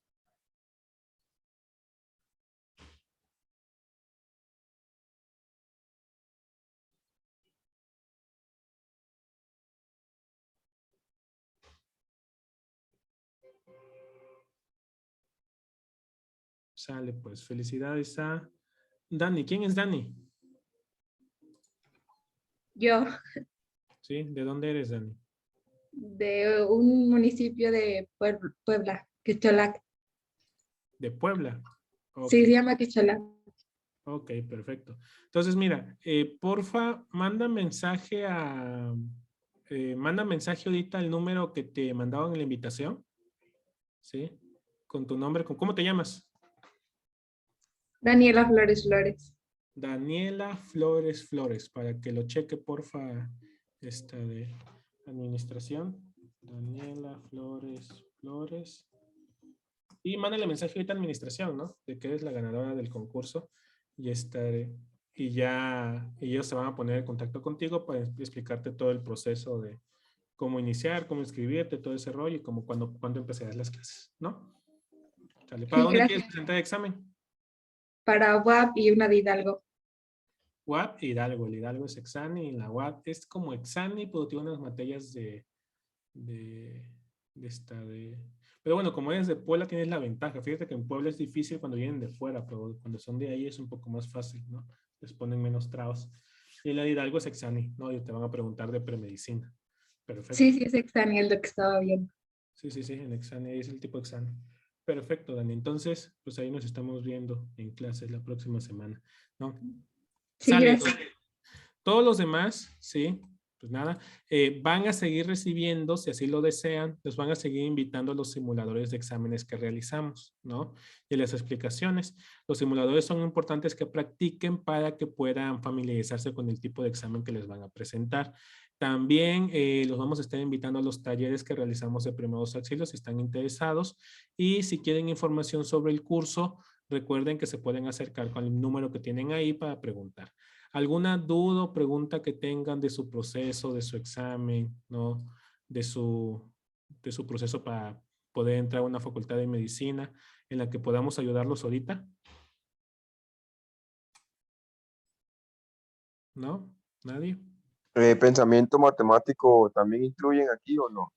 Sale, pues. Felicidades a Dani. ¿Quién es Dani? Yo, ¿Sí? ¿De dónde eres, Dani? de un municipio de Puebla, Quecholac. De Puebla. Ok. Sí, se llama Quecholac. Ok, perfecto. Entonces, mira, porfa, manda mensaje ahorita al número que te mandaban en la invitación, ¿sí? Con tu nombre, ¿cómo te llamas? Daniela Flores Flores. Daniela Flores Flores, para que lo cheque, porfa, esta de administración. Daniela Flores Flores. Y mándale mensaje ahorita a administración, ¿no? De que eres la ganadora del concurso y estaré y ya ellos se van a poner en contacto contigo para explicarte todo el proceso de cómo iniciar, cómo inscribirte, todo ese rollo y cómo cuándo empezarás las clases, ¿no? Sale. ¿Para Sí, dónde quieres gracias. presentar el examen? Para UAP y una de Hidalgo. UAP, Hidalgo. El Hidalgo es Exani y la UAP es como Exani, pero tiene unas materias de Pero bueno, como eres de Puebla tienes la ventaja. Fíjate que en Puebla es difícil cuando vienen de fuera, pero cuando son de ahí es un poco más fácil, ¿no? Les ponen menos trabas. Y la de Hidalgo es Exani, ¿no? Y te van a preguntar de premedicina. Perfecto. Sí, sí, es Exaniel lo que estaba viendo. Sí, en Exani, ahí es el tipo Exani. Perfecto, Dani. Entonces, pues ahí nos estamos viendo en clases la próxima semana, ¿no? Sí, Sale. gracias. Todos los demás, sí, pues nada, van a seguir recibiendo, si así lo desean, los van a seguir invitando a los simuladores de exámenes que realizamos, ¿no? Y las explicaciones. Los simuladores son importantes que practiquen para que puedan familiarizarse con el tipo de examen que les van a presentar. También los vamos a estar invitando a los talleres que realizamos de primeros auxilios si están interesados. Y si quieren información sobre el curso, recuerden que se pueden acercar con el número que tienen ahí para preguntar. ¿Alguna duda o pregunta que tengan de su proceso, de su examen, ¿no? De su proceso para poder entrar a una facultad de medicina en la que podamos ayudarlos ahorita? ¿No? ¿Nadie? ¿Pensamiento matemático también incluyen aquí o no?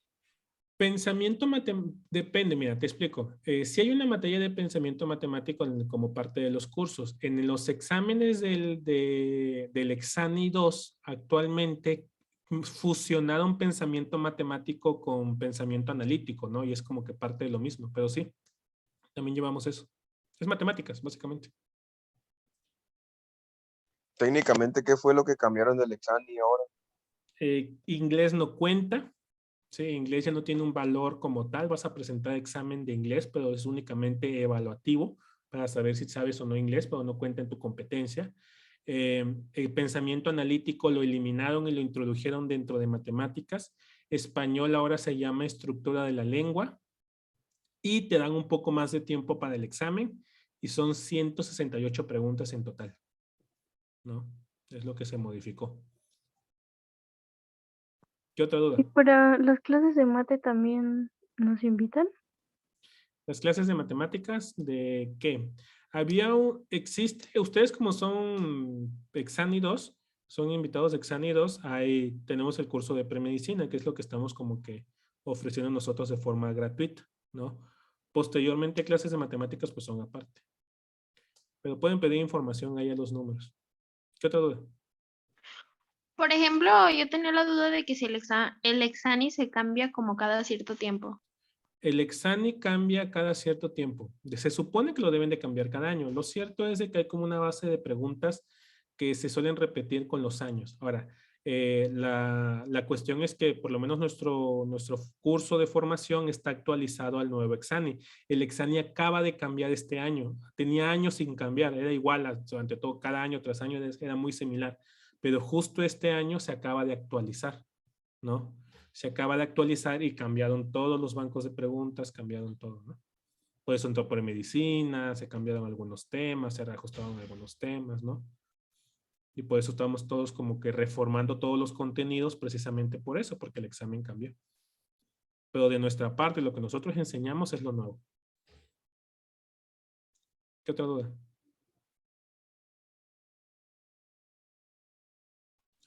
Pensamiento matemático, depende, mira, te explico. Si hay una materia de pensamiento matemático como parte de los cursos. En los exámenes del Exani 2, actualmente fusionaron pensamiento matemático con pensamiento analítico, ¿no? Y es como que parte de lo mismo, pero sí, también llevamos eso. Es matemáticas, básicamente. Técnicamente, ¿qué fue lo que cambiaron del examen y ahora? Inglés no cuenta. Sí, inglés ya no tiene un valor como tal. Vas a presentar examen de inglés, pero es únicamente evaluativo para saber si sabes o no inglés, pero no cuenta en tu competencia. El pensamiento analítico lo eliminaron y lo introdujeron dentro de matemáticas. Español ahora se llama estructura de la lengua y te dan un poco más de tiempo para el examen y son 168 preguntas en total, ¿no? Es lo que se modificó. ¿Qué otra duda? ¿Y para las clases de mate también nos invitan? Las clases de matemáticas, ¿de qué? Existe, ustedes como son Exani 2, son invitados de Exani 2, ahí tenemos el curso de premedicina, que es lo que estamos como que ofreciendo nosotros de forma gratuita, ¿no? Posteriormente, clases de matemáticas pues son aparte. Pero pueden pedir información ahí a los números. ¿Qué otra duda? Por ejemplo, yo tenía la duda de que si el Exani se cambia como cada cierto tiempo. El Exani cambia cada cierto tiempo. Se supone que lo deben de cambiar cada año. Lo cierto es de que hay como una base de preguntas que se suelen repetir con los años. Ahora, la cuestión es que por lo menos nuestro curso de formación está actualizado al nuevo Exani. El Exani acaba de cambiar este año. Tenía años sin cambiar. Era igual durante todo, cada año tras año era muy similar. Pero justo este año se acaba de actualizar, ¿no? Se acaba de actualizar y cambiaron todos los bancos de preguntas, cambiaron todo, ¿no? Por eso entró por medicina, se cambiaron algunos temas, se reajustaron algunos temas, ¿no? Y por eso estamos todos como que reformando todos los contenidos precisamente por eso, porque el examen cambió. Pero de nuestra parte, lo que nosotros enseñamos es lo nuevo. ¿Qué otra duda?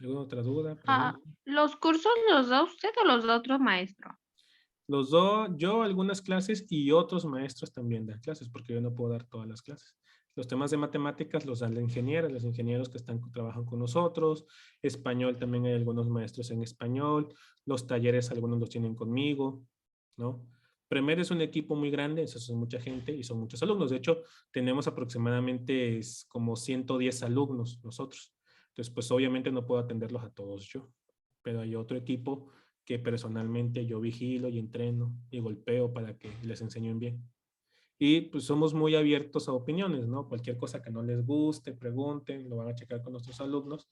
¿Alguna otra duda? Ah, Pregunta. ¿los cursos los da usted o los da otro maestro? Los doy yo algunas clases y otros maestros también dan clases, porque yo no puedo dar todas las clases. Los temas de matemáticas los dan la ingeniera, los ingenieros que trabajan con nosotros. Español también hay algunos maestros en español. Los talleres algunos los tienen conmigo, ¿no? Premed es un equipo muy grande, eso es mucha gente y son muchos alumnos. De hecho, tenemos aproximadamente como 110 alumnos nosotros. Entonces, pues obviamente no puedo atenderlos a todos yo, pero hay otro equipo que personalmente yo vigilo y entreno y golpeo para que les enseñen bien. Y pues somos muy abiertos a opiniones, ¿no? Cualquier cosa que no les guste, pregunten, lo van a checar con nuestros alumnos,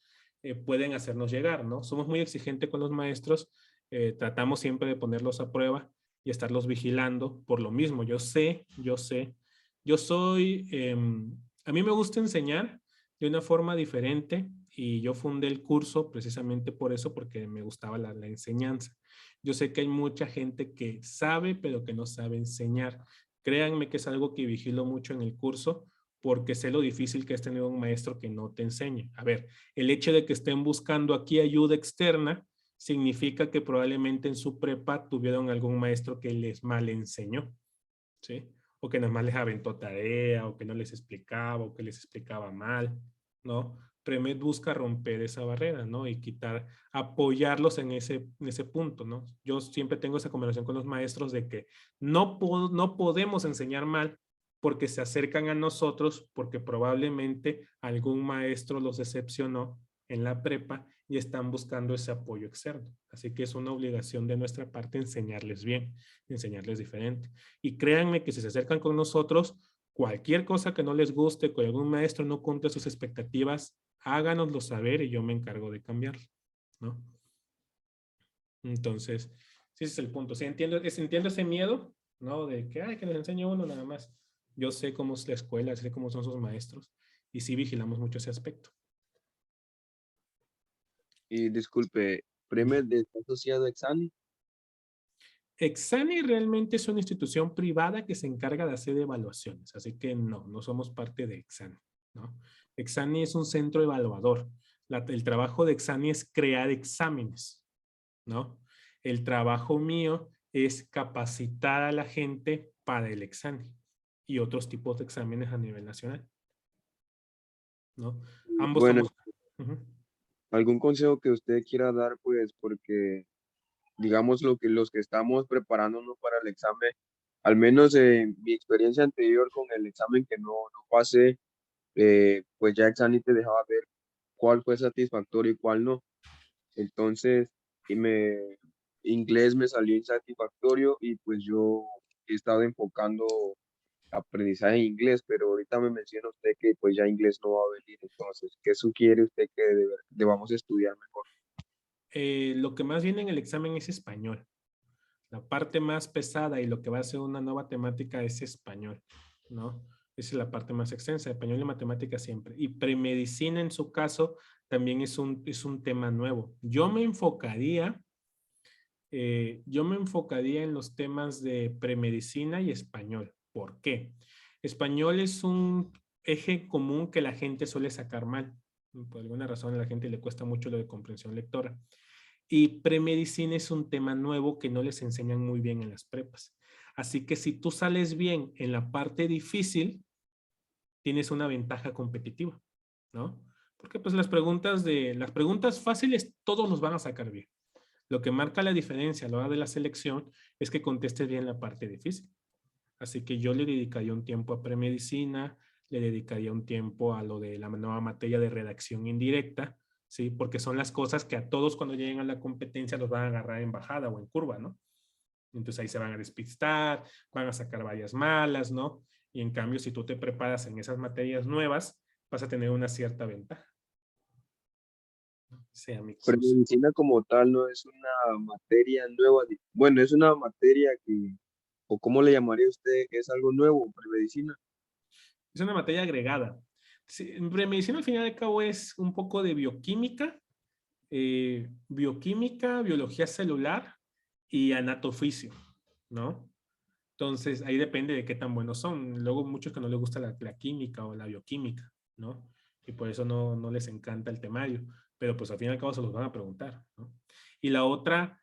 pueden hacernos llegar, ¿no? Somos muy exigentes con los maestros, tratamos siempre de ponerlos a prueba y estarlos vigilando por lo mismo. Yo soy, a mí me gusta enseñar, de una forma diferente y yo fundé el curso precisamente por eso, porque me gustaba la enseñanza. Yo sé que hay mucha gente que sabe, pero que no sabe enseñar. Créanme que es algo que vigilo mucho en el curso, porque sé lo difícil que es tener un maestro que no te enseñe. A ver, el hecho de que estén buscando aquí ayuda externa significa que probablemente en su prepa tuvieron algún maestro que les mal enseñó, ¿sí? O que nada más les aventó tarea, o que no les explicaba, o que les explicaba mal, ¿no? Premed busca romper esa barrera, ¿no? Y quitar, apoyarlos en ese punto, ¿no? Yo siempre tengo esa conversación con los maestros de que no podemos enseñar mal porque se acercan a nosotros, porque probablemente algún maestro los decepcionó en la prepa y están buscando ese apoyo externo. Así que es una obligación de nuestra parte enseñarles bien, enseñarles diferente. Y créanme que si se acercan con nosotros, cualquier cosa que no les guste, que algún maestro no cumple sus expectativas, háganoslo saber y yo me encargo de cambiarlo, ¿no? Entonces, sí, ese es el punto. Sí, entiendo ese miedo, ¿no? De que, ay, que les enseñe uno nada más. Yo sé cómo es la escuela, sé cómo son sus maestros y sí vigilamos mucho ese aspecto. Y disculpe, ¿Premed está asociado a Exani? Exani realmente es una institución privada que se encarga de hacer evaluaciones, así que no somos parte de Exani, ¿no? Exani es un centro evaluador. El trabajo de Exani es crear exámenes, ¿no? El trabajo mío es capacitar a la gente para el Exani y otros tipos de exámenes a nivel nacional, ¿no? Ambos Bueno, somos... Ujú. ¿algún consejo que usted quiera dar? Pues porque, digamos, los que estamos preparándonos para el examen, al menos en mi experiencia anterior con el examen que no pasé, pues ya Exani te dejaba ver cuál fue satisfactorio y cuál no. Entonces, inglés me salió insatisfactorio y pues yo he estado enfocando aprendizaje en inglés, pero ahorita me menciona usted que pues ya inglés no va a venir. Entonces, ¿qué sugiere usted que debamos estudiar mejor? Lo que más viene en el examen es español. La parte más pesada y lo que va a ser una nueva temática es español, ¿no? Esa es la parte más extensa, español y matemática siempre. Y premedicina en su caso también es un tema nuevo. Yo me enfocaría en los temas de premedicina y español. ¿Por qué? Español es un eje común que la gente suele sacar mal. Por alguna razón a la gente le cuesta mucho lo de comprensión lectora. Y premedicina es un tema nuevo que no les enseñan muy bien en las prepas. Así que si tú sales bien en la parte difícil, tienes una ventaja competitiva, ¿no? Porque pues las preguntas fáciles todos los van a sacar bien. Lo que marca la diferencia a la hora de la selección es que contestes bien la parte difícil. Así que yo le dedicaría un tiempo a premedicina, le dedicaría un tiempo a lo de la nueva materia de redacción indirecta, ¿sí? Porque son las cosas que a todos cuando lleguen a la competencia los van a agarrar en bajada o en curva, ¿no? Entonces ahí se van a despistar, van a sacar varias malas, ¿no? Y en cambio, si tú te preparas en esas materias nuevas, vas a tener una cierta ventaja. Sea mi Pero curso. medicina como tal no es una materia nueva. Bueno, es una materia que, o ¿cómo le llamaría usted? ¿Es algo nuevo, premedicina? Es una materia agregada. Sí, premedicina al final de cabo es un poco de bioquímica, biología celular y anatoficio, ¿no? Entonces, ahí depende de qué tan buenos son. Luego, muchos que no les gusta la química o la bioquímica, ¿no? Y por eso no les encanta el temario. Pero pues al fin y al cabo se los van a preguntar, ¿no? Y la otra,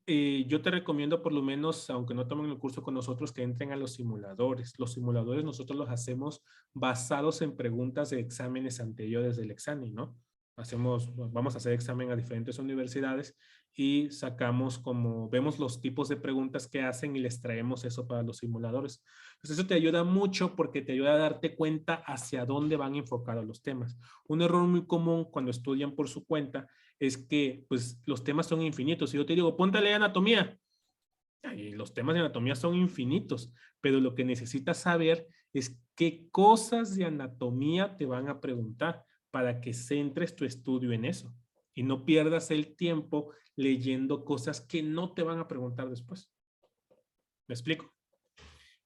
yo te recomiendo por lo menos, aunque no tomen el curso con nosotros, que entren a los simuladores. Los simuladores nosotros los hacemos basados en preguntas de exámenes anteriores del examen, ¿no? Vamos a hacer examen a diferentes universidades y vemos los tipos de preguntas que hacen y les traemos eso para los simuladores. Entonces eso te ayuda mucho porque te ayuda a darte cuenta hacia dónde van enfocados los temas. Un error muy común cuando estudian por su cuenta es que pues los temas son infinitos. Si yo te digo, ponte a leer anatomía, y los temas de anatomía son infinitos, pero lo que necesitas saber es qué cosas de anatomía te van a preguntar para que centres tu estudio en eso y no pierdas el tiempo leyendo cosas que no te van a preguntar después. ¿Me explico?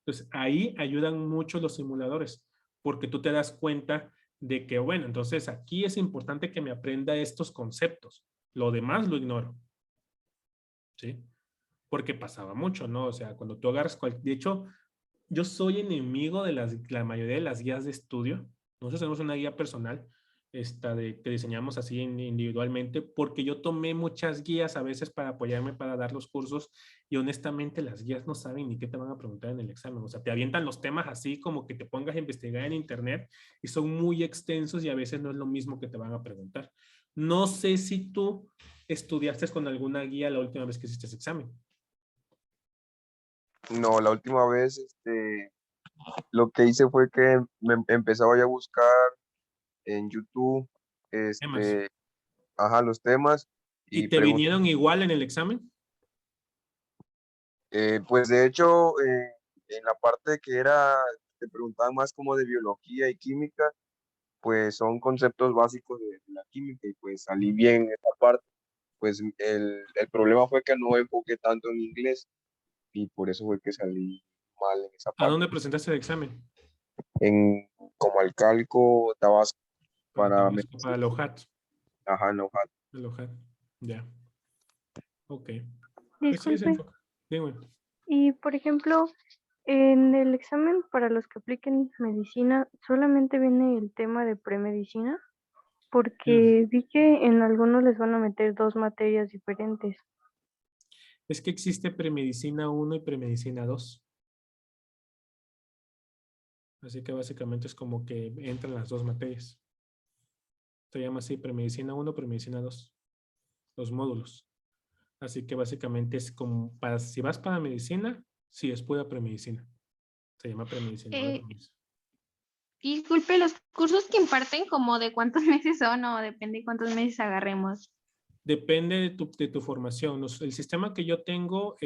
Entonces, ahí ayudan mucho los simuladores, porque tú te das cuenta de que, bueno, entonces aquí es importante que me aprenda estos conceptos. Lo demás lo ignoro. ¿Sí? Porque pasaba mucho, ¿no? O sea, cuando tú agarras, de hecho, yo soy enemigo de la mayoría de las guías de estudio. Nosotros tenemos una guía personal que diseñamos así individualmente, porque yo tomé muchas guías a veces para apoyarme para dar los cursos y honestamente las guías no saben ni qué te van a preguntar en el examen. O sea, te avientan los temas así como que te pongas a investigar en internet y son muy extensos y a veces no es lo mismo que te van a preguntar. No sé si tú estudiaste con alguna guía la última vez que hiciste ese examen. No, la última vez, lo que hice fue que me empezaba ya a buscar en YouTube, Temas. los temas ¿Y y te vinieron igual en el examen? pues de hecho, en la parte que era, te preguntaban más como de biología y química, pues son conceptos básicos de la química y pues salí bien en esa parte. Pues el problema fue que no enfoqué tanto en inglés y por eso fue que salí mal en esa ¿A parte. dónde presentaste el examen? En como al calco, Tabasco, para Tabasco, para el OJAT. ajá, no, El OJAT. Ya. Ok. Pues sí, se Disculpe. enfoca. Dime. Y por ejemplo, en el examen para los que apliquen medicina, solamente viene el tema de premedicina, porque vi que en algunos les van a meter 2 materias diferentes. Es que existe premedicina 1 y premedicina 2. Así que básicamente es como que entran las dos materias. Se llama así premedicina 1, premedicina 2. Los módulos. Así que básicamente es como, si vas para medicina, sí es pura premedicina. Se llama premedicina 1 y Eh, premedicina. Disculpe, los cursos que imparten, como de cuántos meses son o depende de cuántos meses agarremos. Depende de tu formación. El sistema que yo tengo,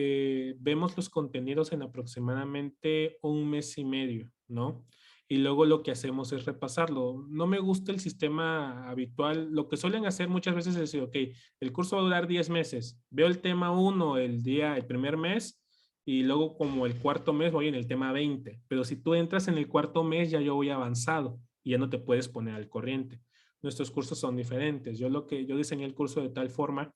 vemos los contenidos en aproximadamente un mes y medio, ¿no? Y luego lo que hacemos es repasarlo. No me gusta el sistema habitual. Lo que suelen hacer muchas veces es decir, ok, el curso va a durar 10 meses. Veo el tema 1 el primer mes y luego como el cuarto mes voy en el tema 20. Pero si tú entras en el cuarto mes ya yo voy avanzado y ya no te puedes poner al corriente. Nuestros cursos son diferentes. Yo diseñé el curso de tal forma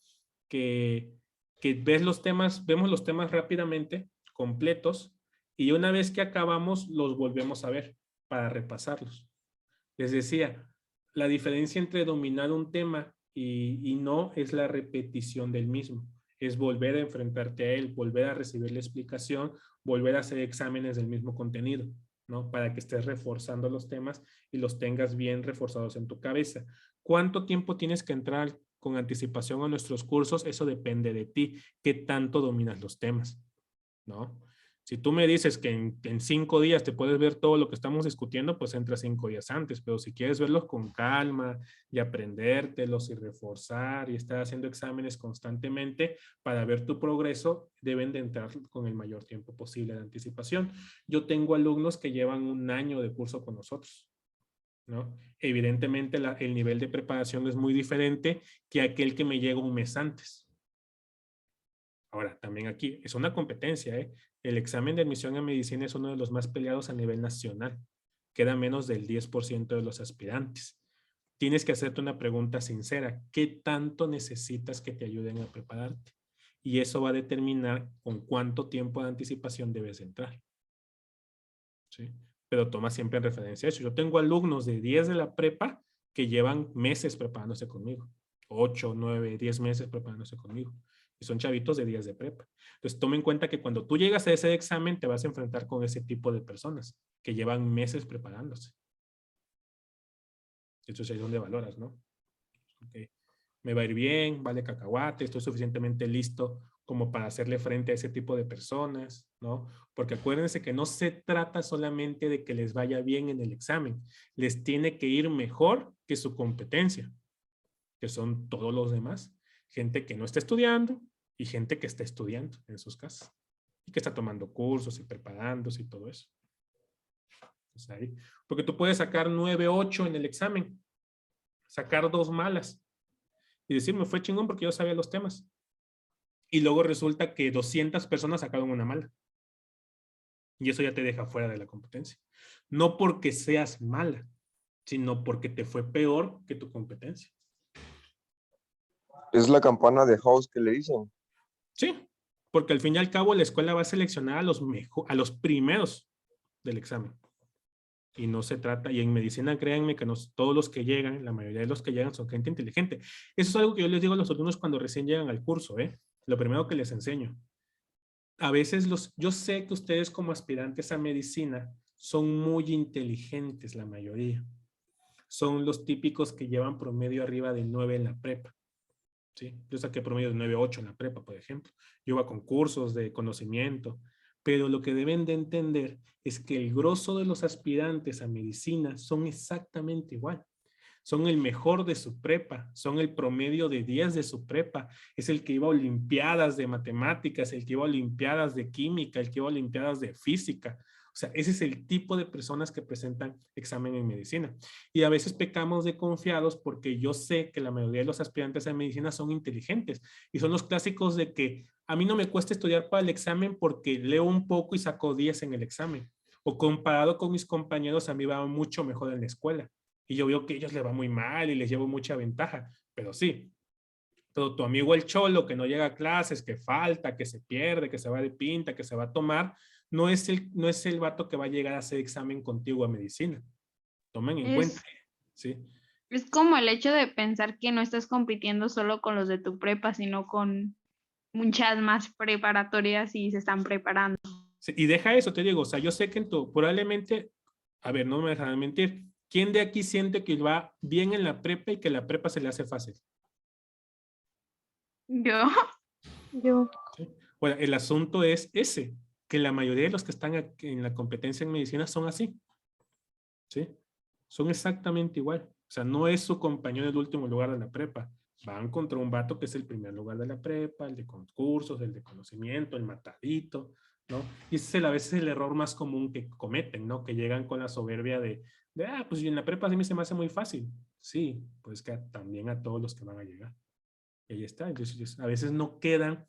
que, vemos los temas rápidamente, completos, y una vez que acabamos, los volvemos a ver para repasarlos. Les decía, la diferencia entre dominar un tema y no es la repetición del mismo. Es volver a enfrentarte a él, volver a recibir la explicación, volver a hacer exámenes del mismo contenido, ¿no? Para que estés reforzando los temas y los tengas bien reforzados en tu cabeza. ¿Cuánto tiempo tienes que entrar con anticipación a nuestros cursos? Eso depende de ti, qué tanto dominas los temas, ¿no? Si tú me dices que en 5 días te puedes ver todo lo que estamos discutiendo, pues entra 5 días antes, pero si quieres verlos con calma y aprendértelos y reforzar y estar haciendo exámenes constantemente para ver tu progreso, deben de entrar con el mayor tiempo posible de anticipación. Yo tengo alumnos que llevan 1 año de curso con nosotros, ¿no? Evidentemente el nivel de preparación es muy diferente que aquel que me llega 1 mes antes. Ahora, también aquí es una competencia, ¿eh? El examen de admisión a medicina es uno de los más peleados a nivel nacional. Queda menos del 10% de los aspirantes. Tienes que hacerte una pregunta sincera. ¿Qué tanto necesitas que te ayuden a prepararte? Y eso va a determinar con cuánto tiempo de anticipación debes entrar. ¿Sí? Pero toma siempre en referencia eso. Yo tengo alumnos de 10 de la prepa que llevan meses preparándose conmigo. 8, 9, 10 meses preparándose conmigo. Y son chavitos de 10 de prepa. Entonces, toma en cuenta que cuando tú llegas a ese examen, te vas a enfrentar con ese tipo de personas que llevan meses preparándose. Entonces, ahí es donde valoras, ¿no? Okay. Me va a ir bien, vale cacahuate, estoy suficientemente listo como para hacerle frente a ese tipo de personas, ¿no? Porque acuérdense que no se trata solamente de que les vaya bien en el examen, les tiene que ir mejor que su competencia, que son todos los demás. Gente que no está estudiando y gente que está estudiando en sus casas y que está tomando cursos y preparándose y todo eso. Pues ahí, porque tú puedes sacar 9, 8 en el examen, sacar 2 malas y decir, me fue chingón porque yo sabía los temas. Y luego resulta que 200 personas sacaron una mala. Y eso ya te deja fuera de la competencia. No porque seas mala, sino porque te fue peor que tu competencia. Es la campana de House que le dicen. Sí, porque al fin y al cabo la escuela va a seleccionar a a los primeros del examen. Y no se trata, y en medicina créanme que no, todos los que llegan, la mayoría de los que llegan son gente inteligente. Eso es algo que yo les digo a los alumnos cuando recién llegan al curso, ¿eh? Lo primero que les enseño. A veces yo sé que ustedes como aspirantes a medicina son muy inteligentes la mayoría. Son los típicos que llevan promedio arriba de 9 en la prepa. ¿Sí? Yo saqué promedio de 9.8 en la prepa, por ejemplo. Yo iba a concursos de conocimiento. Pero lo que deben de entender es que el grosso de los aspirantes a medicina son exactamente igual. Son el mejor de su prepa, son el promedio de 10 de su prepa, es el que iba a olimpiadas de matemáticas, el que iba a olimpiadas de química, el que iba a olimpiadas de física. O sea, ese es el tipo de personas que presentan examen en medicina. Y a veces pecamos de confiados porque yo sé que la mayoría de los aspirantes a medicina son inteligentes y son los clásicos de que a mí no me cuesta estudiar para el examen porque leo un poco y saco 10 en el examen. O comparado con mis compañeros, a mí va mucho mejor en la escuela. Y yo veo que a ellos les va muy mal y les llevo mucha ventaja. Pero sí, pero tu amigo el cholo que no llega a clases, que falta, que se pierde, que se va de pinta, que se va a tomar, no es el vato que va a llegar a hacer examen contigo a medicina. Tomen en cuenta. ¿Sí? Es como el hecho de pensar que no estás compitiendo solo con los de tu prepa, sino con muchas más preparatorias y se están preparando. Sí, y deja eso, te digo, o sea, yo sé que probablemente, a ver, no me dejan mentir, ¿quién de aquí siente que va bien en la prepa y que la prepa se le hace fácil? Yo. ¿Sí? Bueno, el asunto es ese, que la mayoría de los que están en la competencia en medicina son así. ¿Sí? Son exactamente igual. O sea, no es su compañero del último lugar de la prepa. Van contra un vato que es el primer lugar de la prepa, el de concursos, el de conocimiento, el matadito, ¿no? Y ese es a veces el error más común que cometen, ¿no? Que llegan con la soberbia pues en la prepa a mí se me hace muy fácil. Sí, pues que también a todos los que van a llegar. Y ahí está. Entonces, a veces no quedan,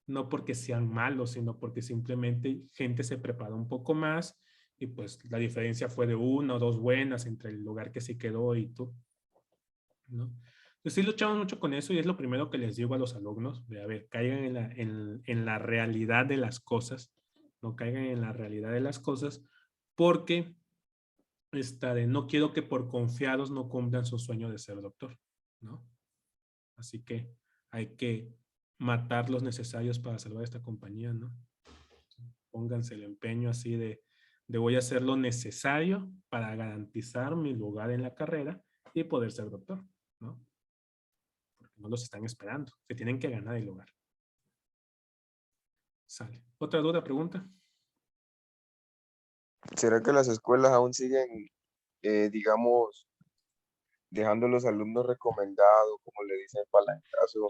no porque sean malos, sino porque simplemente gente se prepara un poco más y pues la diferencia fue de 1 o 2 buenas entre el lugar que sí quedó y tú, ¿no? Entonces sí luchamos mucho con eso y es lo primero que les digo a los alumnos, de a ver, caigan en la realidad de las cosas, no caigan en la realidad de las cosas, porque no quiero que por confiados no cumplan su sueño de ser doctor, ¿no? Así que hay que matar los necesarios para salvar esta compañía, ¿no? Pónganse el empeño así de voy a hacer lo necesario para garantizar mi lugar en la carrera y poder ser doctor, ¿no? Porque no los están esperando, se tienen que ganar el lugar. Sale. ¿Otra duda, pregunta? ¿Será que las escuelas aún siguen, digamos, dejando a los alumnos recomendados, como le dicen palancazo?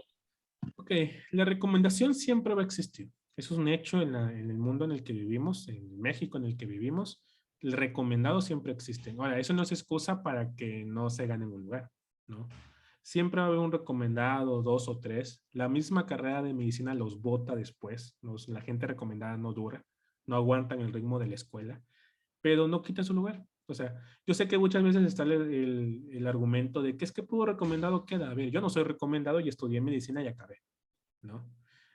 Ok, la recomendación siempre va a existir. Eso es un hecho en el mundo en el que vivimos, en México en el que vivimos. El recomendado siempre existe. Ahora, eso no es excusa para que no se gane un lugar, ¿no? Siempre va a haber un recomendado, 2 o 3. La misma carrera de medicina los bota después. La gente recomendada no dura, no aguantan el ritmo de la escuela, pero no quitan su lugar. O sea, yo sé que muchas veces está el argumento de que es que pudo recomendado queda. A ver, yo no soy recomendado y estudié medicina y acabé, ¿no?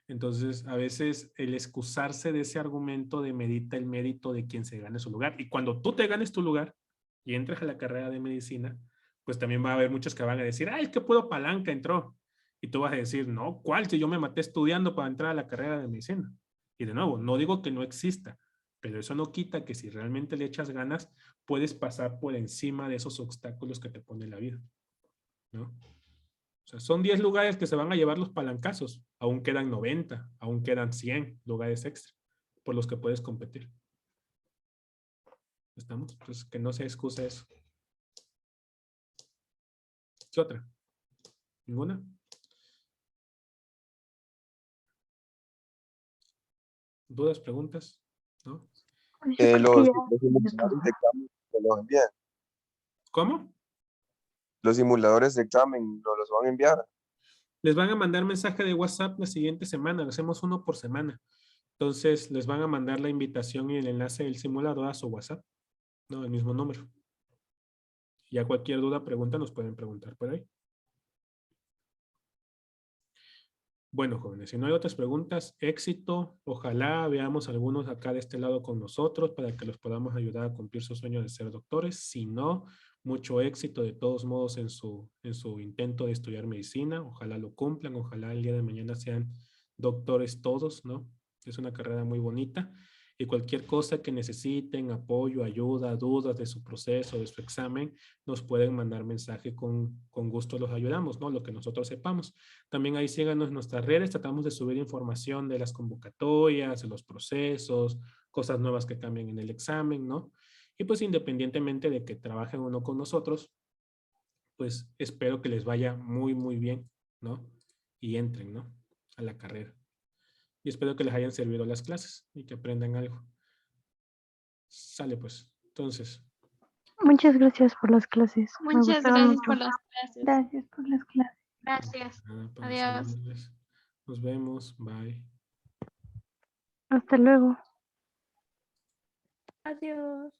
Entonces, a veces el excusarse de ese argumento demerita el mérito de quien se gane su lugar. Y cuando tú te ganes tu lugar y entres a la carrera de medicina, pues también va a haber muchos que van a decir, ay, es que puedo palanca entró. Y tú vas a decir, no, ¿cuál? Si yo me maté estudiando para entrar a la carrera de medicina. Y de nuevo, no digo que no exista, pero eso no quita que si realmente le echas ganas, puedes pasar por encima de esos obstáculos que te pone la vida, ¿no? O sea, son 10 lugares que se van a llevar los palancazos. Aún quedan 90, aún quedan 100 lugares extra por los que puedes competir. ¿Estamos? Entonces, que no sea excusa eso. ¿Qué otra? ¿Ninguna? ¿Dudas, preguntas? ¿No? Los simuladores de examen se los envían. ¿Cómo? Los simuladores de examen nos los van a enviar. Les van a mandar mensaje de WhatsApp la siguiente semana. Hacemos uno por semana. Entonces, les van a mandar la invitación y el enlace del simulador a su WhatsApp. No, el mismo número. Ya cualquier duda, pregunta, nos pueden preguntar por ahí. Bueno, jóvenes, si no hay otras preguntas, éxito. Ojalá veamos algunos acá de este lado con nosotros para que los podamos ayudar a cumplir su sueño de ser doctores. Si no, mucho éxito de todos modos en su intento de estudiar medicina. Ojalá lo cumplan, ojalá el día de mañana sean doctores todos, ¿no? Es una carrera muy bonita. Y cualquier cosa que necesiten, apoyo, ayuda, dudas de su proceso, de su examen, nos pueden mandar mensaje con gusto los ayudamos, ¿no? Lo que nosotros sepamos. También ahí síganos en nuestras redes, tratamos de subir información de las convocatorias, de los procesos, cosas nuevas que cambian en el examen, ¿no? Y pues independientemente de que trabajen o no con nosotros, pues espero que les vaya muy, muy bien, ¿no? Y entren, ¿no? A la carrera. Y espero que les hayan servido las clases y que aprendan algo. Sale pues. Entonces, Muchas gracias por las clases. Me Muchas gustaron gracias mucho. por las clases. Gracias por las clases. Gracias. nada, para Adiós. servirles. Nos vemos. Bye. Hasta luego. Adiós.